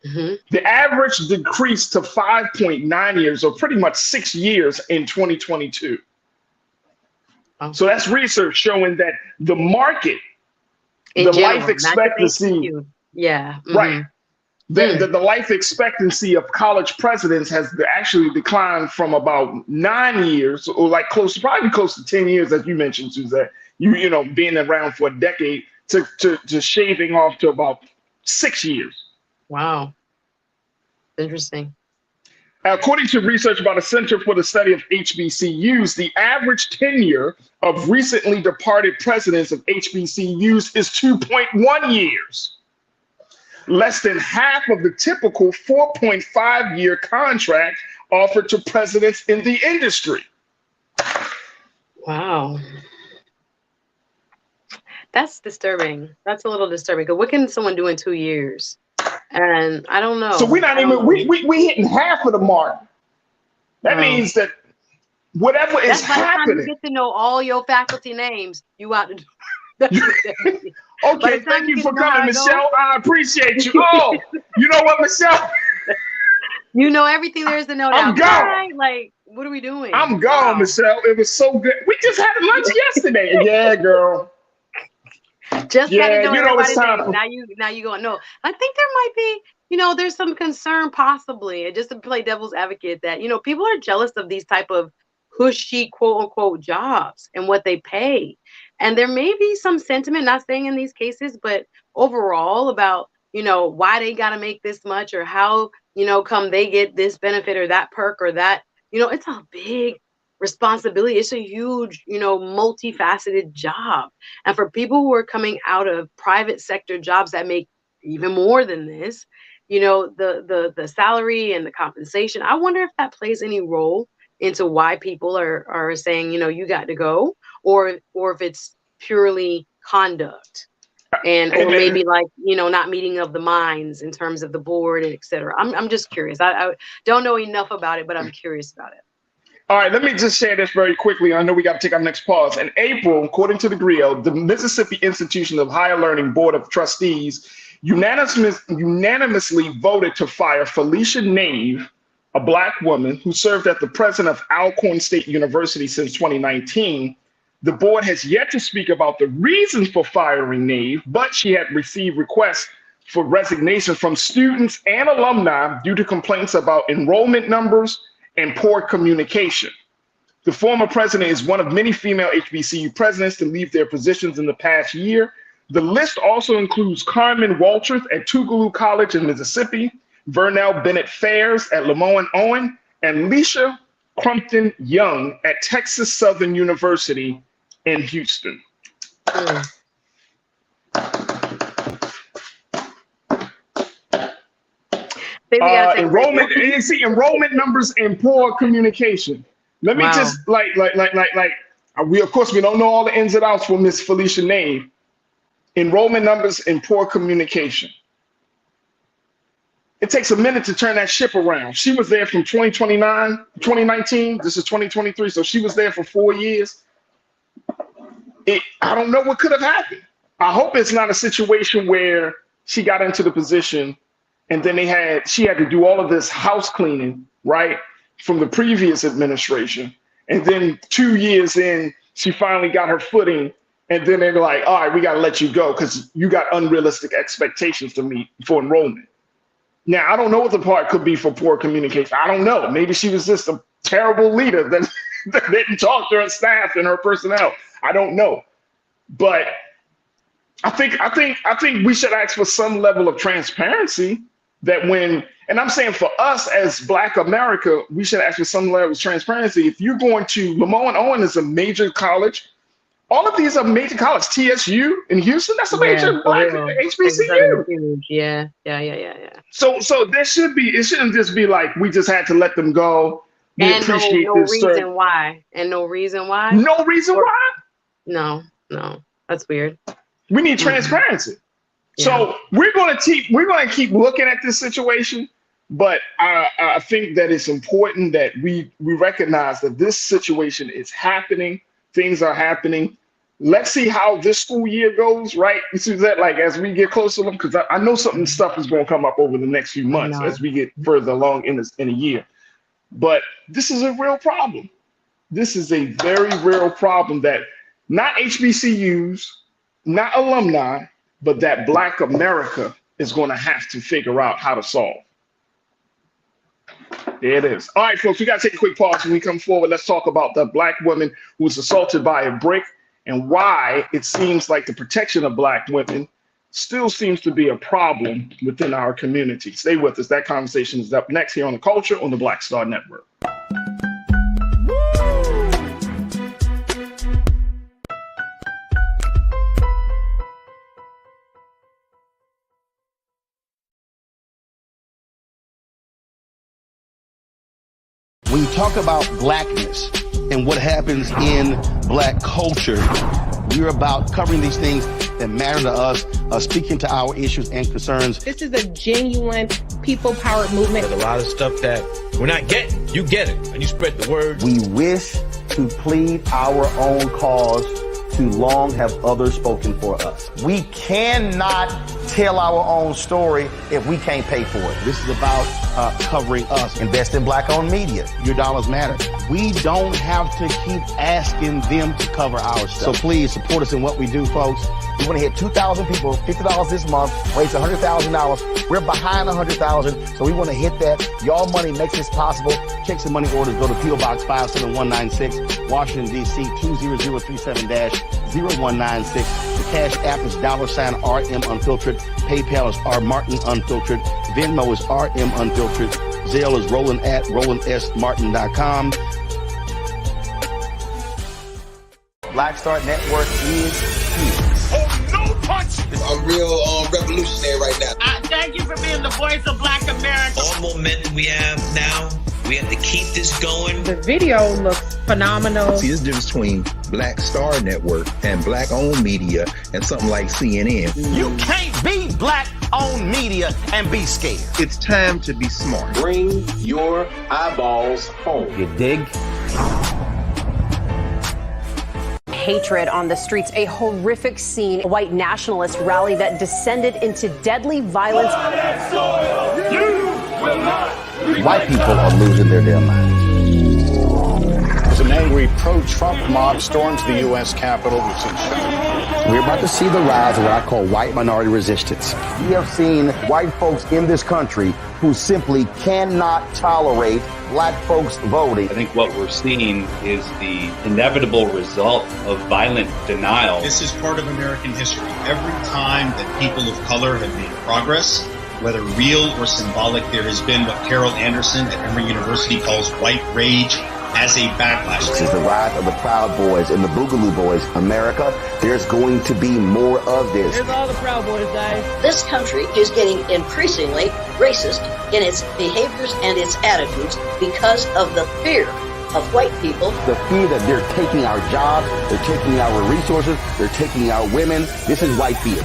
The average decreased to 5.9 years, or pretty much 6 years in 2022. So that's research showing that the market, the life expectancy, right? The life expectancy of college presidents has actually declined from about 9 years, or like probably close to 10 years, as you mentioned, Suzette. You know, being around for a decade to shaving off to about 6 years. Wow, interesting. According to research by the Center for the Study of HBCUs, the average tenure of recently departed presidents of HBCUs is 2.1 years, less than half of the typical 4.5-year contract offered to presidents in the industry. Wow. That's disturbing. That's a little disturbing. Because what can someone do in 2 years? And I don't know. So we're not even, we hitting half of the mark. That means that whatever is happening. You get to know all your faculty names, you out to do. Okay, thank you for coming, Michelle. I appreciate you. Oh, you know what, Michelle? You know everything there is to know. I'm gone. Right? Like, what are we doing? I'm gone, Michelle. It was so good. We just had lunch yesterday. Yeah, girl. Just got to know everybody's name. For... Now you going, no. I think there might be, there's some concern possibly, just to play devil's advocate, that, people are jealous of these type of cushy, quote unquote, jobs and what they pay. And there may be some sentiment, not saying in these cases, but overall about, why they got to make this much, or how, come they get this benefit or that perk or that, it's a big responsibility. It's a huge, multifaceted job. And for people who are coming out of private sector jobs that make even more than this, the salary and the compensation, I wonder if that plays any role into why people are saying, you got to go, or if it's purely conduct and or maybe like, not meeting of the minds in terms of the board, and et cetera. I'm just curious. I don't know enough about it, but I'm curious about it. All right, let me just share this very quickly. I know we got to take our next pause. In April, according to the GRIO, the Mississippi Institution of Higher Learning Board of Trustees unanimously voted to fire Felicia Nave, a Black woman who served as the president of Alcorn State University since 2019. The board has yet to speak about the reasons for firing Nave, but she had received requests for resignation from students and alumni due to complaints about enrollment numbers and poor communication. The former president is one of many female HBCU presidents to leave their positions in the past year. The list also includes Carmen Walters at Tougaloo College in Mississippi, Vernell Bennett Fairs at Lemoyne Owen, and Leisha Crumpton Young at Texas Southern University in Houston. Enrollment. You see enrollment numbers and poor communication. Let me just we of course we don't know all the ins and outs for Miss Felicia Nave. Enrollment numbers and poor communication. It takes a minute to turn that ship around. She was there from 2019. This is 2023, so she was there for 4 years. I don't know what could have happened. I hope it's not a situation where she got into the position and then she had to do all of this house cleaning, right, from the previous administration. And then 2 years in, she finally got her footing. And then they're like, all right, we got to let you go because you got unrealistic expectations to meet for enrollment. Now, I don't know what the part could be for poor communication. I don't know. Maybe she was just a terrible leader that didn't talk to her staff and her personnel. I don't know. But I think we should ask for some level of transparency that and I'm saying for us as Black America, we should ask for some level of transparency. If you're going to, Lamar Owen is a major college. All of these are major colleges. TSU in Houston, that's a major Black HBCU. Yeah. So there should be, it shouldn't just be like, we just had to let them go. And no reason why. No reason why? No, that's weird. We need transparency. So we're going to keep looking at this situation, but I think that it's important that we recognize that this situation is happening. Things are happening. Let's see how this school year goes, right? You see that, like, as we get closer to them, because I know stuff is going to come up over the next few months as we get further along in a year. But this is a real problem. This is a very real problem that not HBCUs, not alumni, but that Black America is going to have to figure out how to solve. There it is. All right, folks, we got to take a quick pause. When we come forward, let's talk about the Black woman who was assaulted by a brick and why it seems like the protection of Black women still seems to be a problem within our community. Stay with us. That conversation is up next here on The Culture on the Black Star Network. When you talk about Blackness and what happens in Black culture, we're about covering these things that matter to us, speaking to our issues and concerns. This is a genuine people-powered movement. There's a lot of stuff that we're not getting. You get it, and you spread the word. We wish to plead our own cause. Too long have others spoken for us. We cannot tell our own story if we can't pay for it. This is about covering us. Invest in Black-owned media. Your dollars matter. We don't have to keep asking them to cover our stuff. So please support us in what we do, folks. We want to hit 2,000 people, $50 this month, raise $100,000. We're behind 100,000, so we want to hit that. Y'all money makes this possible. Checks and money orders go to P.O. Box 57196, Washington, D.C. 20037-0196. The Cash App is $RM Unfiltered. PayPal is R Martin Unfiltered. Venmo is RM Unfiltered. Zelle is Roland at RolandSMartin.com. Black Star Network is here. Oh, no punch! I'm real revolutionary right now. Thank you for being the voice of Black America. All momentum we have now, we have to keep this going. The video looks phenomenal. See, there's a difference between Black Star Network and Black-owned media and something like CNN. You can't be Black-owned media and be scared. It's time to be smart. Bring your eyeballs home. You dig? Hatred on the streets, a horrific scene, a white nationalist rally that descended into deadly violence. White people are losing their damn minds. As an angry pro-Trump mob storms the U.S. Capitol, we're about to see the rise of what I call white minority resistance. We have seen white folks in this country who simply cannot tolerate Black folks voting. I think what we're seeing is the inevitable result of violent denial. This is part of American history. Every time that people of color have made progress, whether real or symbolic, there has been what Carol Anderson at Emory University calls white rage as a backlash. This is the rise of the Proud Boys and the Boogaloo Boys. America, there's going to be more of this. Here's all the Proud Boys, guys. This country is getting increasingly racist in its behaviors and its attitudes because of the fear of white people. The fear that they're taking our jobs, they're taking our resources, they're taking our women. This is white fear.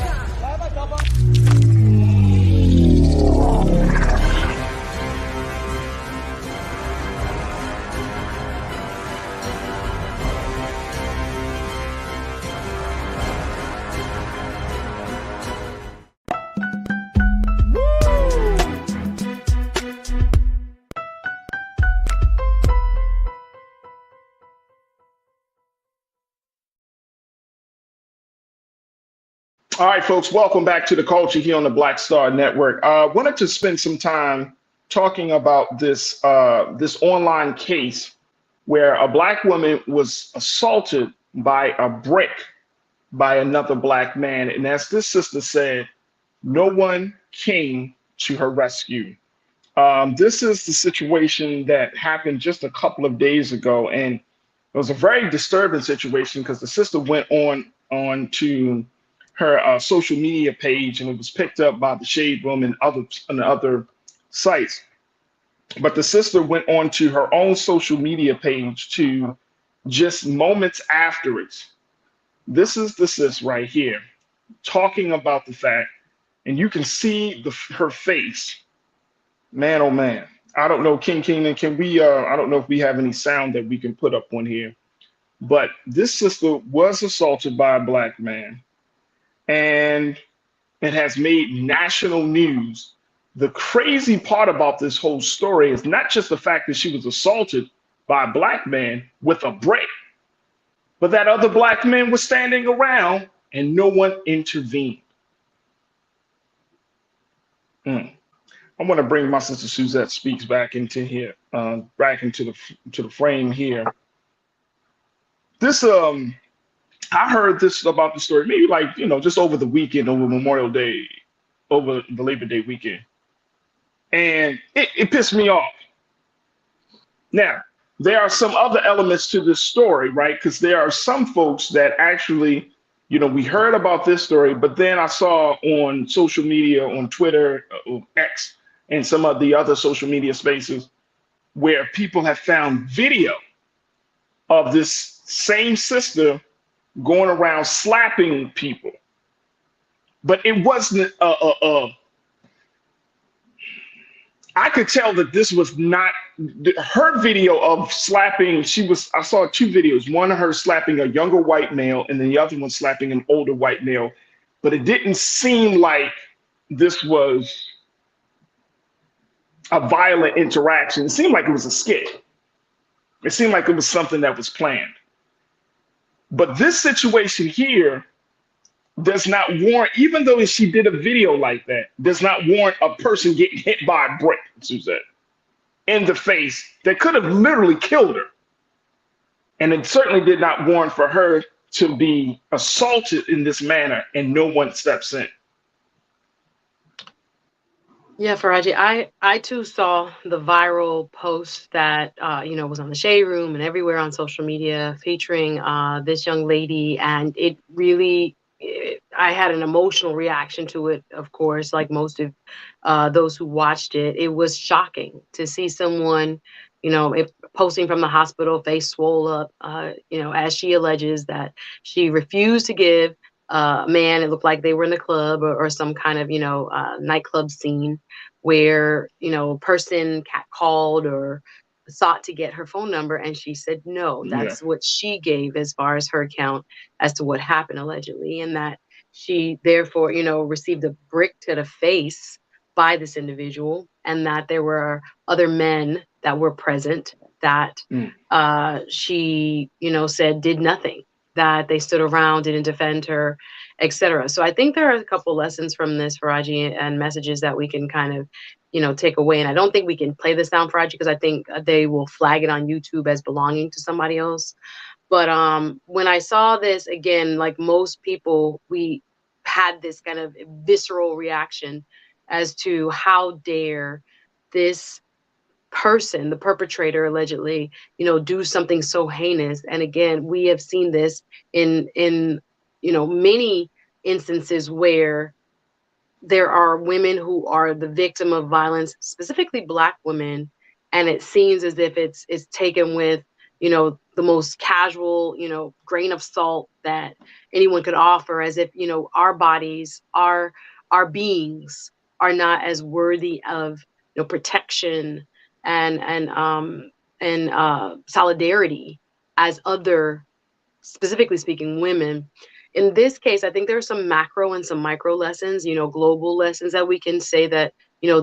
All right, folks, welcome back to the culture here on the Black Star Network. Wanted to spend some time talking about this this online case where a black woman was assaulted by a brick by another black man. And as this sister said, no one came to her rescue. This is the situation that happened just a couple of days ago. And it was a very disturbing situation because the sister went on to her social media page, and it was picked up by the Shade Room and other sites. But the sister went on to her own social media page to just moments afterwards. This is the sis right here talking about the fact, and you can see her face. Man, oh man. I don't know, King Keenan, can we, I don't know if we have any sound that we can put up on here, but this sister was assaulted by a black man. And it has made national news. The crazy part about this whole story is not just the fact that she was assaulted by a black man with a brick, but that other black men were standing around and no one intervened. I want to bring my sister Suzette Speaks back into here, back into the frame here. This I heard this about the story, maybe like, just over the weekend, over Memorial Day, over the Labor Day weekend. And it pissed me off. Now, there are some other elements to this story, right? Because there are some folks that actually, we heard about this story, but then I saw on social media, on Twitter, X, and some of the other social media spaces where people have found video of this same sister going around slapping people. But it wasn't I could tell that this was not her video of slapping. I saw two videos, one of her slapping a younger white male and then the other one slapping an older white male. But it didn't seem like this was a violent interaction. It seemed like it was a skit. It seemed like it was something that was planned. But this situation here does not warrant, even though she did a video like that, does not warrant a person getting hit by a brick, Suzette, in the face that could have literally killed her. And it certainly did not warrant for her to be assaulted in this manner and no one steps in. Yeah, Farajii, I too saw the viral post that was on the Shade Room and everywhere on social media featuring this young lady, and it really, I had an emotional reaction to it, of course, like most of those who watched it. It was shocking to see someone, posting from the hospital, face swole up, as she alleges that she refused to give a man, it looked like they were in the club or some kind of, nightclub scene where, a person called or sought to get her phone number. And she said, no, that's what she gave as far as her account as to what happened allegedly. And that she therefore, received a brick to the face by this individual, and that there were other men that were present that she, said did nothing, that they stood around, didn't defend her, etc. So I think there are a couple lessons from this, Farajii, and messages that we can kind of, take away. And I don't think we can play this down, Farajii, because I think they will flag it on YouTube as belonging to somebody else. But when I saw this, again, like most people, we had this kind of visceral reaction as to how dare this person, the perpetrator allegedly, do something so heinous. And again, we have seen this in many instances where there are women who are the victim of violence, specifically Black women, and it seems as if it's taken with the most casual grain of salt that anyone could offer, as if our bodies, our beings are not as worthy of protection and solidarity as other, specifically speaking, women. In this case, I think there are some macro and some micro lessons, global lessons that we can say that,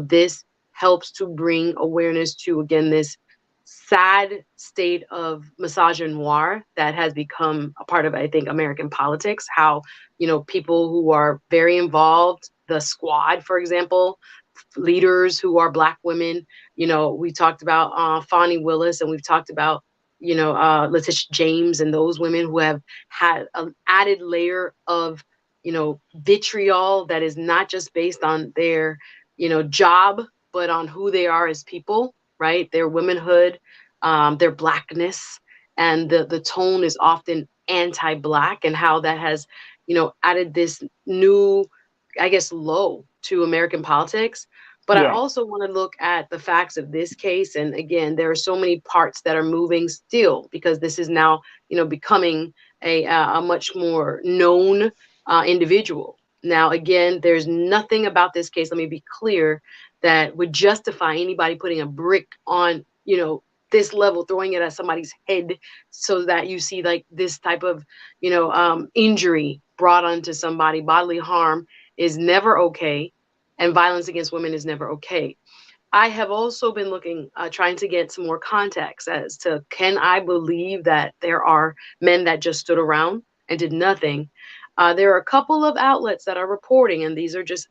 this helps to bring awareness to, again, this sad state of misogynoir that has become a part of, I think, American politics. How, people who are very involved, the Squad, for example, leaders who are Black women, we talked about Fani Willis, and we've talked about Letitia James, and those women who have had an added layer of, vitriol that is not just based on their, job, but on who they are as people, right? Their womanhood, their Blackness, and the tone is often anti-Black, and how that has, added this new, I guess, low to American politics. But I also want to look at the facts of this case. And again, there are so many parts that are moving still, because this is now, becoming a much more known individual. Now, again, there's nothing about this case, let me be clear, that would justify anybody putting a brick on, this level, throwing it at somebody's head, so that you see like this type of, injury brought onto somebody. Bodily harm is never okay, and violence against women is never okay. I have also been looking, trying to get some more context as to, can I believe that there are men that just stood around and did nothing? There are a couple of outlets that are reporting, and these are just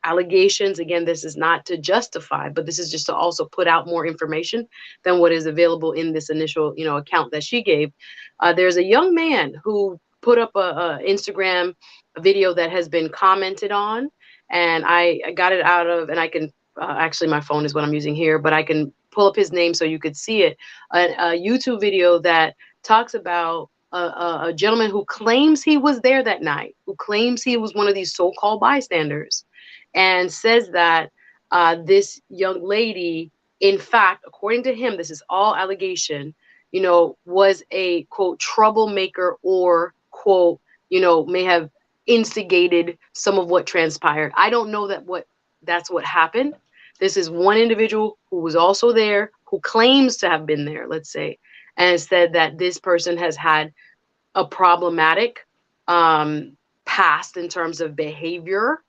allegations. Again, this is not to justify, but this is just to also put out more information than what is available in this initial, account that she gave. There's a young man who put up a Instagram video that has been commented on, and I got it out of, and I can actually, my phone is what I'm using here, but I can pull up his name so you could see it. A YouTube video that talks about a gentleman who claims he was there that night, who claims he was one of these so-called bystanders, and says that this young lady, in fact, according to him, this is all allegation, was a, quote, troublemaker, or, quote, may have instigated some of what transpired. I don't know that's what happened. This is one individual who was also there, who claims to have been there, let's say, and said that this person has had a problematic past in terms of behavior.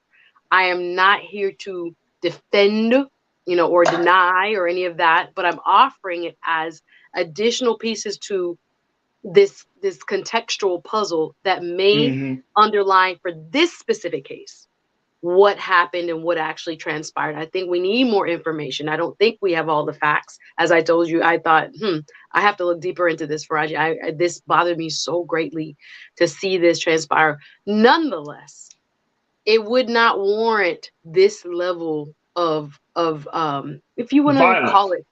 I am not here to defend, or deny or any of that, but I'm offering it as additional pieces to this contextual puzzle that may underline, for this specific case, what happened and what actually transpired. I think we need more information. I don't think we have all the facts. As I told you, I thought, I have to look deeper into this, Farajii. This bothered me so greatly to see this transpire. Nonetheless, it would not warrant this level of if you want to call it,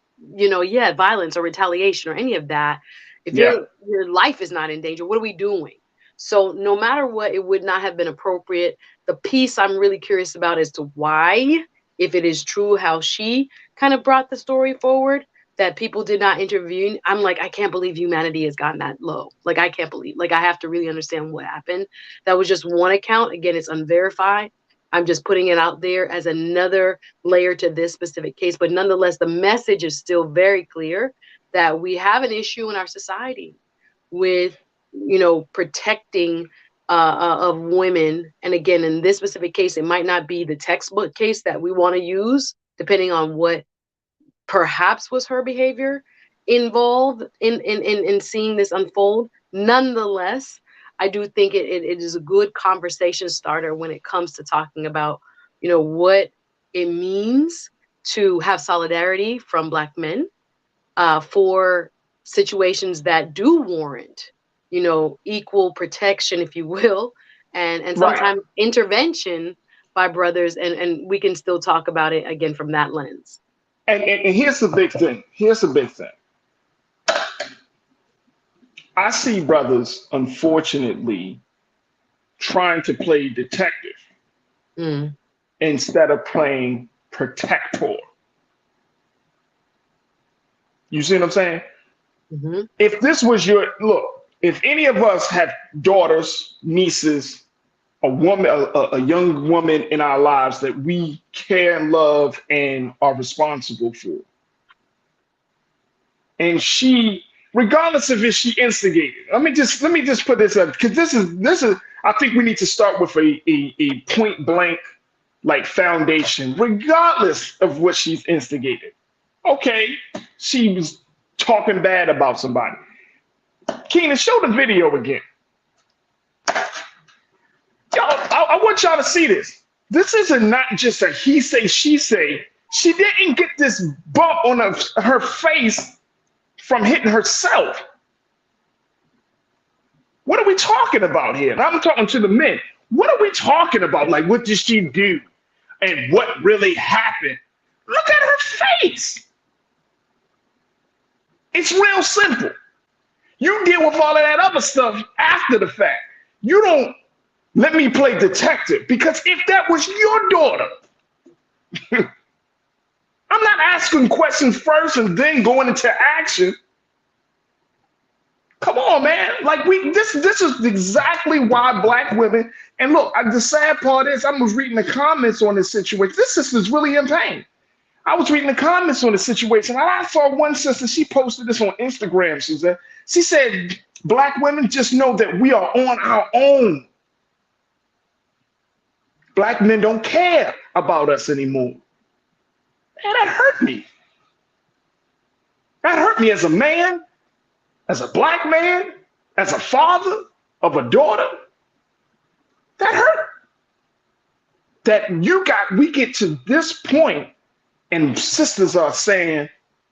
violence or retaliation or any of that. If your life is not in danger, what are we doing? So no matter what, it would not have been appropriate. The piece I'm really curious about as to why, if it is true how she kind of brought the story forward, that people did not intervene. I'm like, I can't believe humanity has gotten that low. Like, I can't believe, I have to really understand what happened. That was just one account. Again, it's unverified. I'm just putting it out there as another layer to this specific case. But nonetheless, the message is still very clear that we have an issue in our society with, protecting of women. And again, in this specific case, it might not be the textbook case that we want to use, depending on what perhaps was her behavior involved in seeing this unfold. Nonetheless, I do think it is a good conversation starter when it comes to talking about, what it means to have solidarity from Black men for situations that do warrant, equal protection, if you will, and sometimes intervention by brothers. And we can still talk about it again from that lens. And here's the big thing. Here's the big thing. I see brothers, unfortunately, trying to play detective instead of playing protector. You see what I'm saying? If this was your look, if any of us have daughters, nieces, a woman, a young woman in our lives that we care and love and are responsible for, and she, regardless of if she instigated, let me just put this up, because this is I think we need to start with a point blank like foundation, regardless of what she's instigated. Okay, she was talking bad about somebody. Keenan, show the video again. Y'all, I want y'all to see this. This isn't not just a he say, she say. She didn't get this bump on her face from hitting herself. What are we talking about here? And I'm talking to the men. What are we talking about? Like, what did she do? And what really happened? Look at her face. It's real simple. You deal with all of that other stuff after the fact. You don't let me play detective, because if that was your daughter, I'm not asking questions first and then going into action. Come on, man. Like this is exactly why black women, and look, the sad part is I was reading the comments on this situation. This sister's really in pain. I was reading the comments on the situation, and I saw one sister, she posted this on Instagram, she said, black women, just know that we are on our own. Black men don't care about us anymore. Man, that hurt me. That hurt me as a man, as a black man, as a father of a daughter. That hurt. That we get to this point and sisters are saying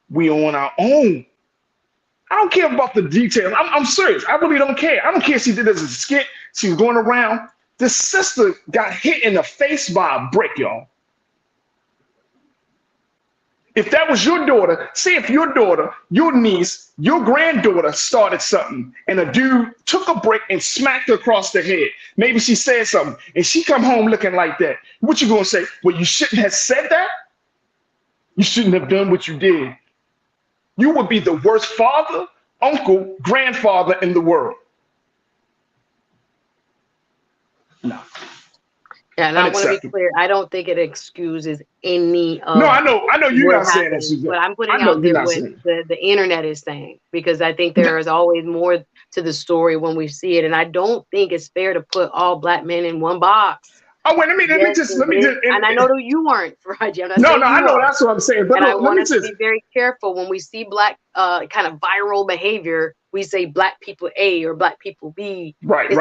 we on our own. I don't care about the details. I'm serious. I really don't care. I don't care if she did this as a skit. She was going around. This sister got hit in the face by a brick, y'all. If that was your daughter, say if your daughter, your niece, your granddaughter started something and a dude took a brick and smacked her across the head. Maybe she said something and she come home looking like that. What you gonna say? Well, you shouldn't have said that. You shouldn't have done what you did. You would be the worst father, uncle, grandfather in the world. No. Yeah, and I want to be clear. I don't think it excuses any of. No, I know you're not saying that, Suzanne. But I'm putting out there what the internet is saying, because I think there is always more to the story when we see it, and I don't think it's fair to put all black men in one box. Oh wait, let me just. And I know that you weren't, Farajii. No, I know that's what I'm saying. But and I want us to be very careful when we see black kind of viral behavior. We say black people A or black people B. Right. It's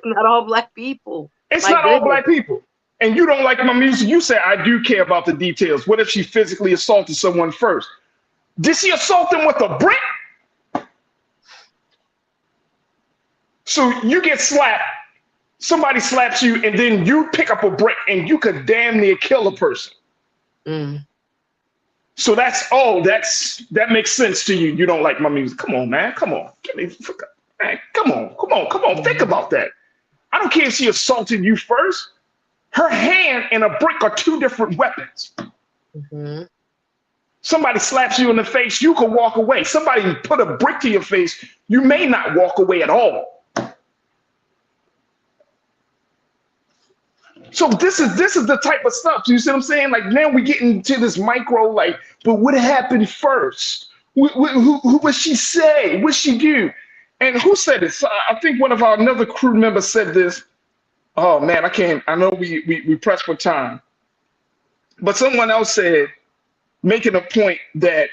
not all black people. It's not all black people. And you don't like my music. You say, I do care about the details. What if she physically assaulted someone first? Did she assault them with a brick? So you get slapped. Somebody slaps you, and then you pick up a brick, and you could damn near kill a person. So that makes sense to you. You don't like my music. Come on, man. Come on. Man, come on. Think about that. I don't care if she assaulted you first. Her hand and a brick are two different weapons. Somebody slaps you in the face, you can walk away. Somebody put a brick to your face, you may not walk away at all. So this is the type of stuff. You see what I'm saying? Like now we get into this micro, like, but what happened first? Who would she say? What she do? And who said this? I think one of our another crew members said this. Oh man, I know we pressed for time. But someone else said, making a point that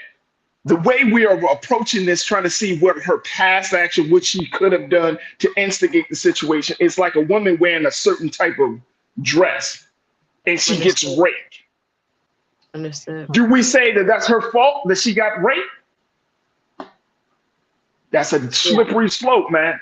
the way we are approaching this, trying to see what her past action, what she could have done to instigate the situation, is like a woman wearing a certain type of dress and she gets raped. Understood. Do we say that that's her fault that she got raped? That's a slippery slope, man.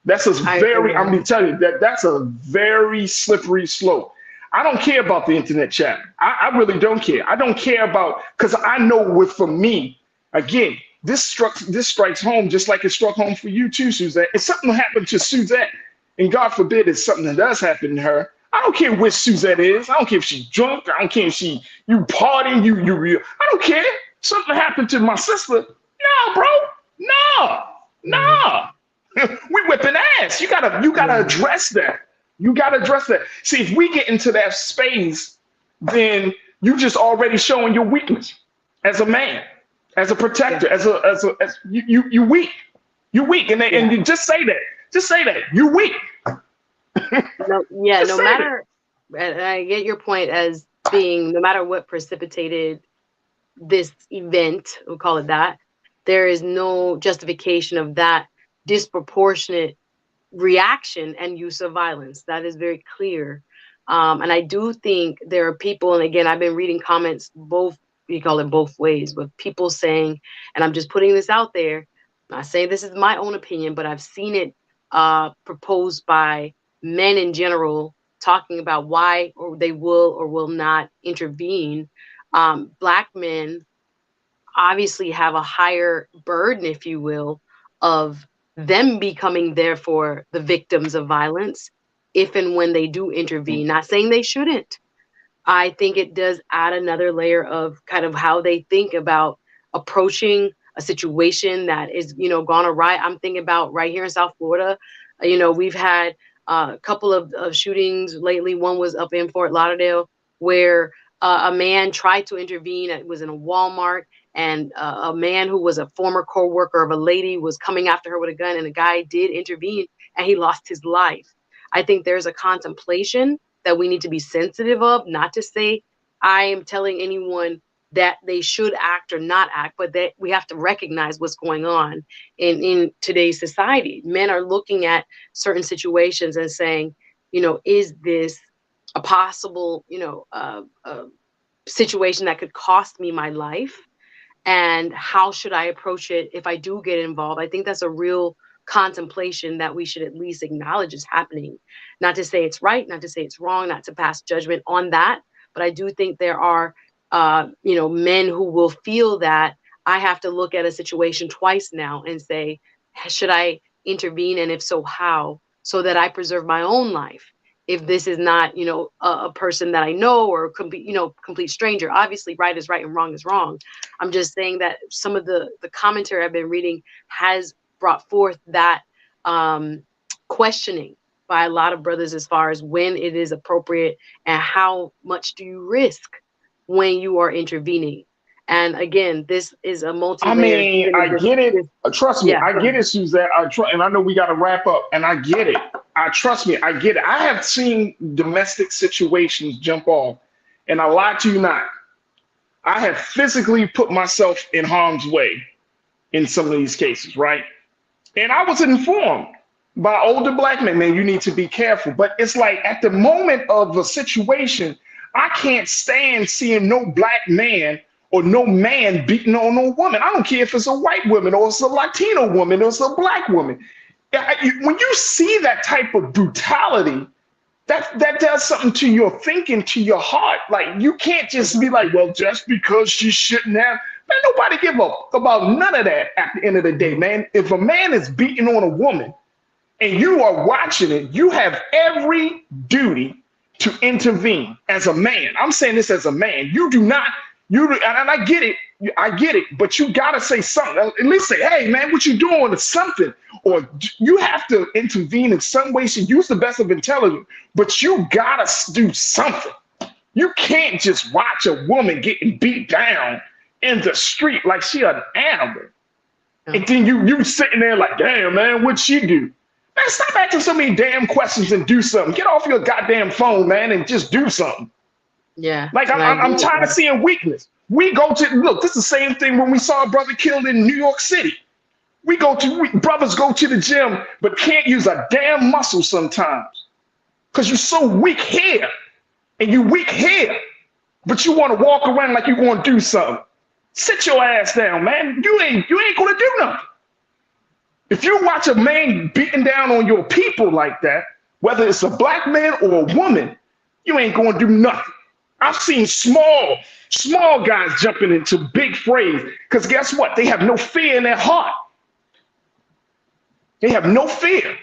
That's I'm gonna tell you that's a very slippery slope. I don't care about the internet chat. I really don't care. I don't care about, because I know for me, again, this strikes home just like it struck home for you too, Suzette. If something happened to Suzette, and God forbid it's something that does happen to her, I don't care which Suzette is. I don't care if she's drunk. I don't care if you partying, you real. I don't care. Something happened to my sister. No, bro. No. We whipping ass. You gotta address that. You gotta address that. See, if we get into that space, then you just already showing your weakness as a man, as a protector, as you weak. You weak, and you just say that. Just say that you weak. No matter. And I get your point as being no matter what precipitated this event, we'll call it that, there is no justification of that disproportionate reaction and use of violence. That is very clear. And I do think there are people, and again, I've been reading comments you call it both ways, with people saying, and I'm just putting this out there, I'm not saying this is my own opinion, but I've seen it proposed by men in general, talking about why or they will or will not intervene. Black men obviously have a higher burden, if you will, of them becoming therefore the victims of violence if and when they do intervene. Not saying they shouldn't. I think it does add another layer of kind of how they think about approaching a situation that is, gone awry. I'm thinking about right here in South Florida. We've had a couple of shootings lately. One was up in Fort Lauderdale where a man tried to intervene. It was in a Walmart, and a man who was a former co-worker of a lady was coming after her with a gun, and the guy did intervene, and he lost his life. I think there's a contemplation that we need to be sensitive of, not to say I am telling anyone that they should act or not act, but that we have to recognize what's going on in today's society. Men are looking at certain situations and saying, is this a possible, situation that could cost me my life? And how should I approach it if I do get involved? I think that's a real contemplation that we should at least acknowledge is happening. Not to say it's right, not to say it's wrong, not to pass judgment on that. But I do think there are, men who will feel that I have to look at a situation twice now and say, should I intervene? And if so, how? So that I preserve my own life. If this is not, a person that I know or complete stranger. Obviously, right is right and wrong is wrong. I'm just saying that some of the commentary I've been reading has brought forth that questioning by a lot of brothers as far as when it is appropriate and how much do you risk when you are intervening. And again, this is a multi-layered. I get it. Trust me, I get it, Suzette. And I know we got to wrap up, and I get it. Trust me, I get it. I have seen domestic situations jump off, and I lie to you not. I have physically put myself in harm's way in some of these cases, right? And I was informed by older black men, man, you need to be careful. But it's like at the moment of a situation, I can't stand seeing no black man or no man beating on no woman. I don't care if it's a white woman or it's a Latino woman or it's a black woman. When you see that type of brutality, that does something to your thinking, to your heart. Like, you can't just be like, well, just because she shouldn't have. Man, nobody give up about none of that at the end of the day, man. If a man is beating on a woman and you are watching it, you have every duty to intervene as a man. I'm saying this as a man. You do not, and I get it, but you got to say something. At least say, hey, man, what you doing or something. Or you have to intervene in some way. So use the best of intelligence, but you got to do something. You can't just watch a woman getting beat down in the street like she an animal. And then you sitting there like, damn, man, what'd she do? Man, stop asking so many damn questions and do something. Get off your goddamn phone, man, and just do something. Yeah. Like, I'm tired of seeing weakness. We go to, look, this is the same thing when we saw a brother killed in New York City. Brothers go to the gym, but can't use a damn muscle sometimes. Because you're so weak here. And you weak here. But you want to walk around like you want to do something. Sit your ass down, man. You ain't going to do nothing. If you watch a man beating down on your people like that, whether it's a black man or a woman, you ain't going to do nothing. I've seen small guys jumping into big frays because guess what? They have no fear in their heart. They have no fear.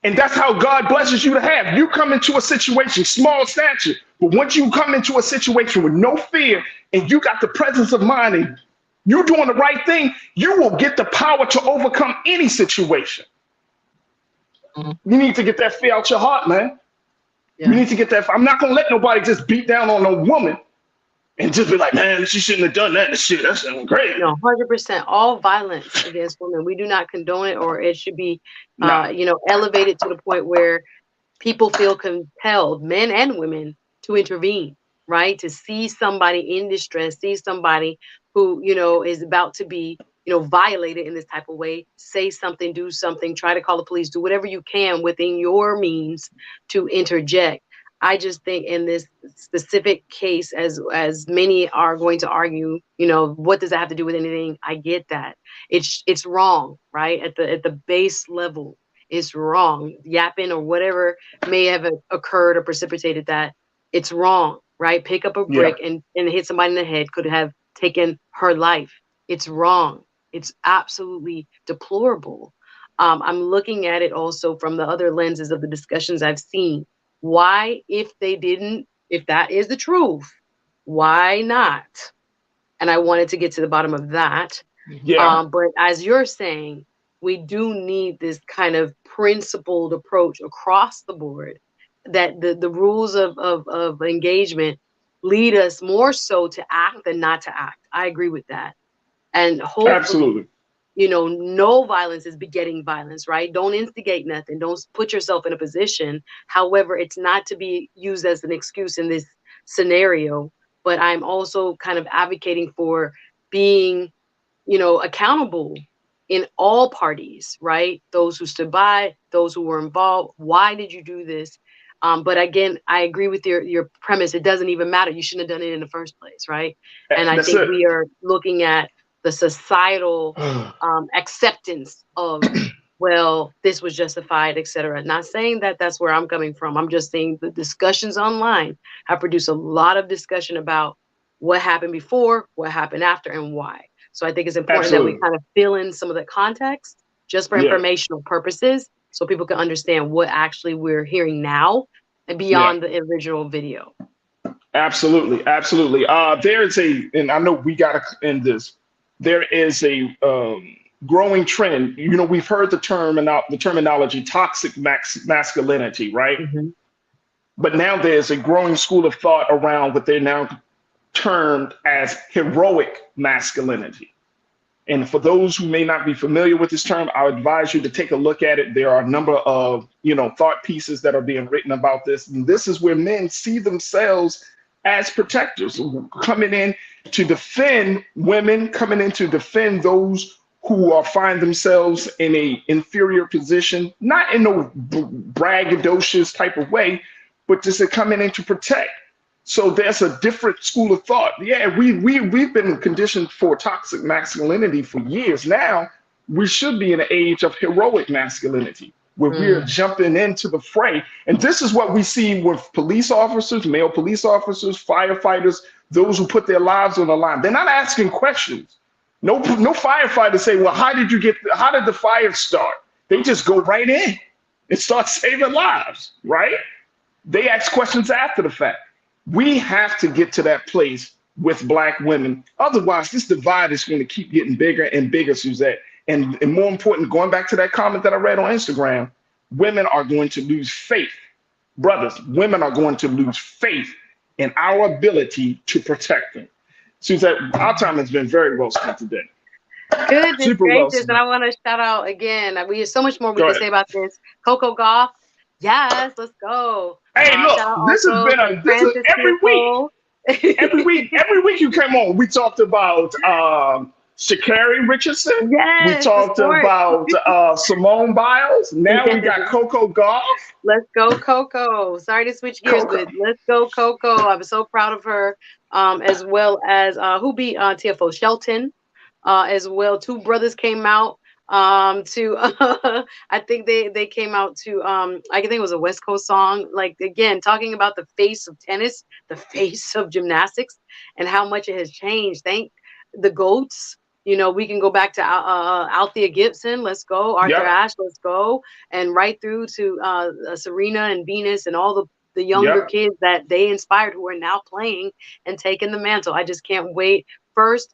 And that's how God blesses you to have. You come into a situation, small stature, but once you come into a situation with no fear and you got the presence of mind and you're doing the right thing, you will get the power to overcome any situation. You need to get that fear out your heart, man. Yeah. You need to get that. I'm not going to let nobody just beat down on a woman and just be like, man, she shouldn't have done that. Shit, that's great. No, 100%. All violence against women, we do not condone it, or it should be, elevated to the point where people feel compelled, men and women, to intervene, right? To see somebody in distress, see somebody who, is about to be, violated in this type of way, say something, do something, try to call the police, do whatever you can within your means to interject. I just think in this specific case, as many are going to argue, what does that have to do with anything? I get that. It's wrong, right? At the base level, it's wrong. Yapping or whatever may have occurred or precipitated that, it's wrong, right? Pick up a brick and hit somebody in the head could have taken her life. It's wrong. It's absolutely deplorable. I'm looking at it also from the other lenses of the discussions I've seen. Why, if that is the truth, why not? And I wanted to get to the bottom of that. Yeah. But as you're saying, we do need this kind of principled approach across the board, that the rules of engagement lead us more so to act than not to act. I agree with that. And hopefully, absolutely, no violence is begetting violence, right? Don't instigate nothing. Don't put yourself in a position. However, it's not to be used as an excuse in this scenario. But I'm also kind of advocating for being, accountable in all parties, right? Those who stood by, those who were involved. Why did you do this? But again, I agree with your premise. It doesn't even matter. You shouldn't have done it in the first place, right? And I think we are looking at the societal acceptance of, well, this was justified, etc. Not saying that that's where I'm coming from. I'm just saying the discussions online have produced a lot of discussion about what happened before, what happened after, and why. So I think it's important that we kind of fill in some of the context just for informational purposes, so people can understand what actually we're hearing now and beyond the original video. Absolutely. There is and I know we got to end this. There is a growing trend. We've heard the terminology toxic masculinity, right? Mm-hmm. But now there's a growing school of thought around what they're now termed as heroic masculinity. And for those who may not be familiar with this term, I would advise you to take a look at it. There are a number of, thought pieces that are being written about this. And this is where men see themselves as protectors, coming in to defend women, coming in to defend those who find themselves in a inferior position, not in no braggadocious type of way, but just coming in to protect. So there's a different school of thought. Yeah, we've been conditioned for toxic masculinity for years. Now we should be in an age of heroic masculinity, where we're jumping into the fray. And this is what we see with police officers, male police officers, firefighters, those who put their lives on the line. They're not asking questions. No firefighter say, well, how did the fire start? They just go right in and start saving lives, right? They ask questions after the fact. We have to get to that place with Black women. Otherwise, this divide is going to keep getting bigger and bigger, Suzette. And more important, going back to that comment that I read on Instagram, women are going to lose faith. Brothers, women are going to lose faith in our ability to protect them. Suzette, our time has been very well spent today. Goodness gracious, and I want to shout out again. We have so much more we can say about this. Coco Goff, yes, let's go. Hey, look, this has been every week. Every week you came on, we talked about Sha'Carri Richardson. Yes, we talked about Simone Biles. Now we got Coco Goff. Let's go, Coco. Sorry to switch gears, but let's go, Coco. I'm so proud of her. As well as who beat TFO Shelton. As well, two brothers came out I think they came out to I think it was a West Coast song, like again talking about the face of tennis, the face of gymnastics, and how much it has changed. Thank the GOATs. You know, we can go back to Althea Gibson, let's go, Arthur Ashe, let's go, and right through to Serena and Venus and all the younger kids that they inspired who are now playing and taking the mantle. I just can't wait. First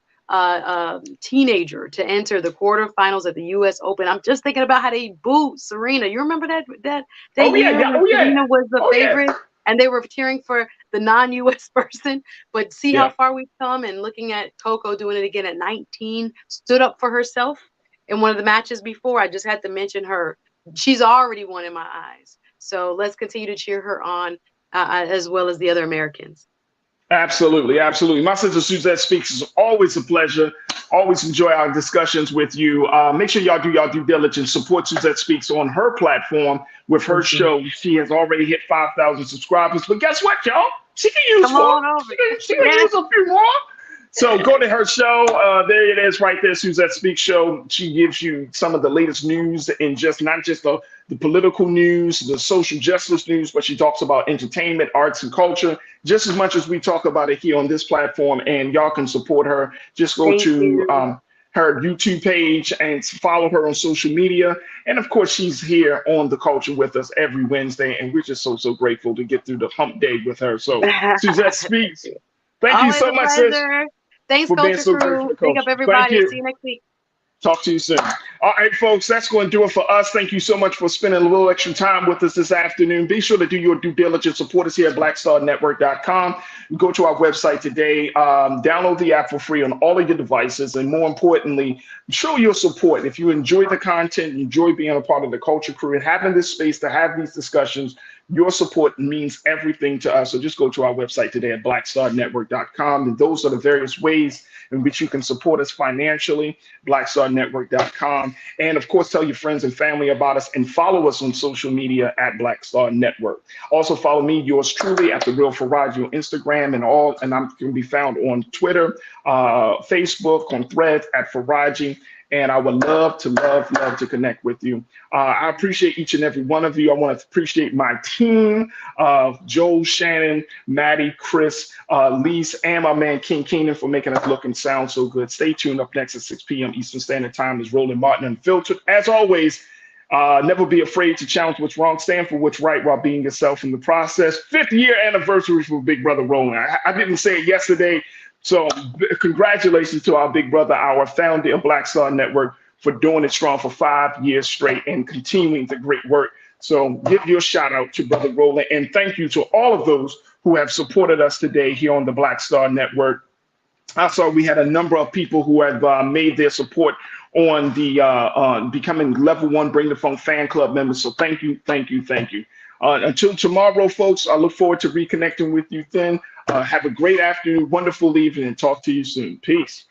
teenager to enter the quarterfinals at the U.S. Open. I'm just thinking about how they booed Serena. You remember that year when Serena was the favorite and they were cheering for the non-U.S. person? But see how far we've come, and looking at Coco doing it again at 19, stood up for herself in one of the matches before. I just had to mention her. She's already won in my eyes. So let's continue to cheer her on as well as the other Americans. Absolutely, absolutely. My sister Suzette Speaks is always a pleasure. Always enjoy our discussions with you. Make sure y'all do y'all due diligence. Support Suzette Speaks on her platform with her show. She has already hit 5,000 subscribers. But guess what, y'all? She can use more. She can use a few more. So go to her show. There it is right there, Suzette Speaks Show. She gives you some of the latest news and not just the political news, the social justice news, but she talks about entertainment, arts, and culture just as much as we talk about it here on this platform. And y'all can support her. Just go to her YouTube page and follow her on social media. And of course, she's here on The Culture with us every Wednesday. And we're just so grateful to get through the hump day with her. So Suzette Speaks, thank you so much, sis. Thanks, Culture Crew. Big up everybody. See you next week. Talk to you soon. All right, folks, that's going to do it for us. Thank you so much for spending a little extra time with us this afternoon. Be sure to do your due diligence. Support us here at blackstarnetwork.com. Go to our website today. Download the app for free on all of your devices. And more importantly, show your support. If you enjoy the content, you enjoy being a part of the Culture Crew and having this space to have these discussions, your support means everything to us. So just go to our website today at blackstarnetwork.com. And those are the various ways in which you can support us financially, blackstarnetwork.com. And of course, tell your friends and family about us and follow us on social media at Black Star Network. Also follow me, yours truly, at The Real Farajii on Instagram and I'm going to be found on Twitter, Facebook, on Threads at Farajii. And I would love to connect with you. I appreciate each and every one of you. I want to appreciate my team, Joel, Shannon, Maddie, Chris, Lise, and my man King Keenan for making us look and sound so good. Stay tuned. Up next at 6 p.m. Eastern Standard Time is Roland Martin Unfiltered. As always, never be afraid to challenge what's wrong, stand for what's right while being yourself in the process. 5th year anniversary for Big Brother Roland. I didn't say it yesterday. So congratulations to our big brother, our founder of Black Star Network, for doing it strong for 5 years straight and continuing the great work. So give your shout out to Brother Roland. And thank you to all of those who have supported us today here on the Black Star Network. I saw we had a number of people who have made their support on the becoming level 1 Bring the Phone fan club members. So thank you. Until tomorrow, folks, I look forward to reconnecting with you then. Have a great afternoon, wonderful evening, and talk to you soon. Peace.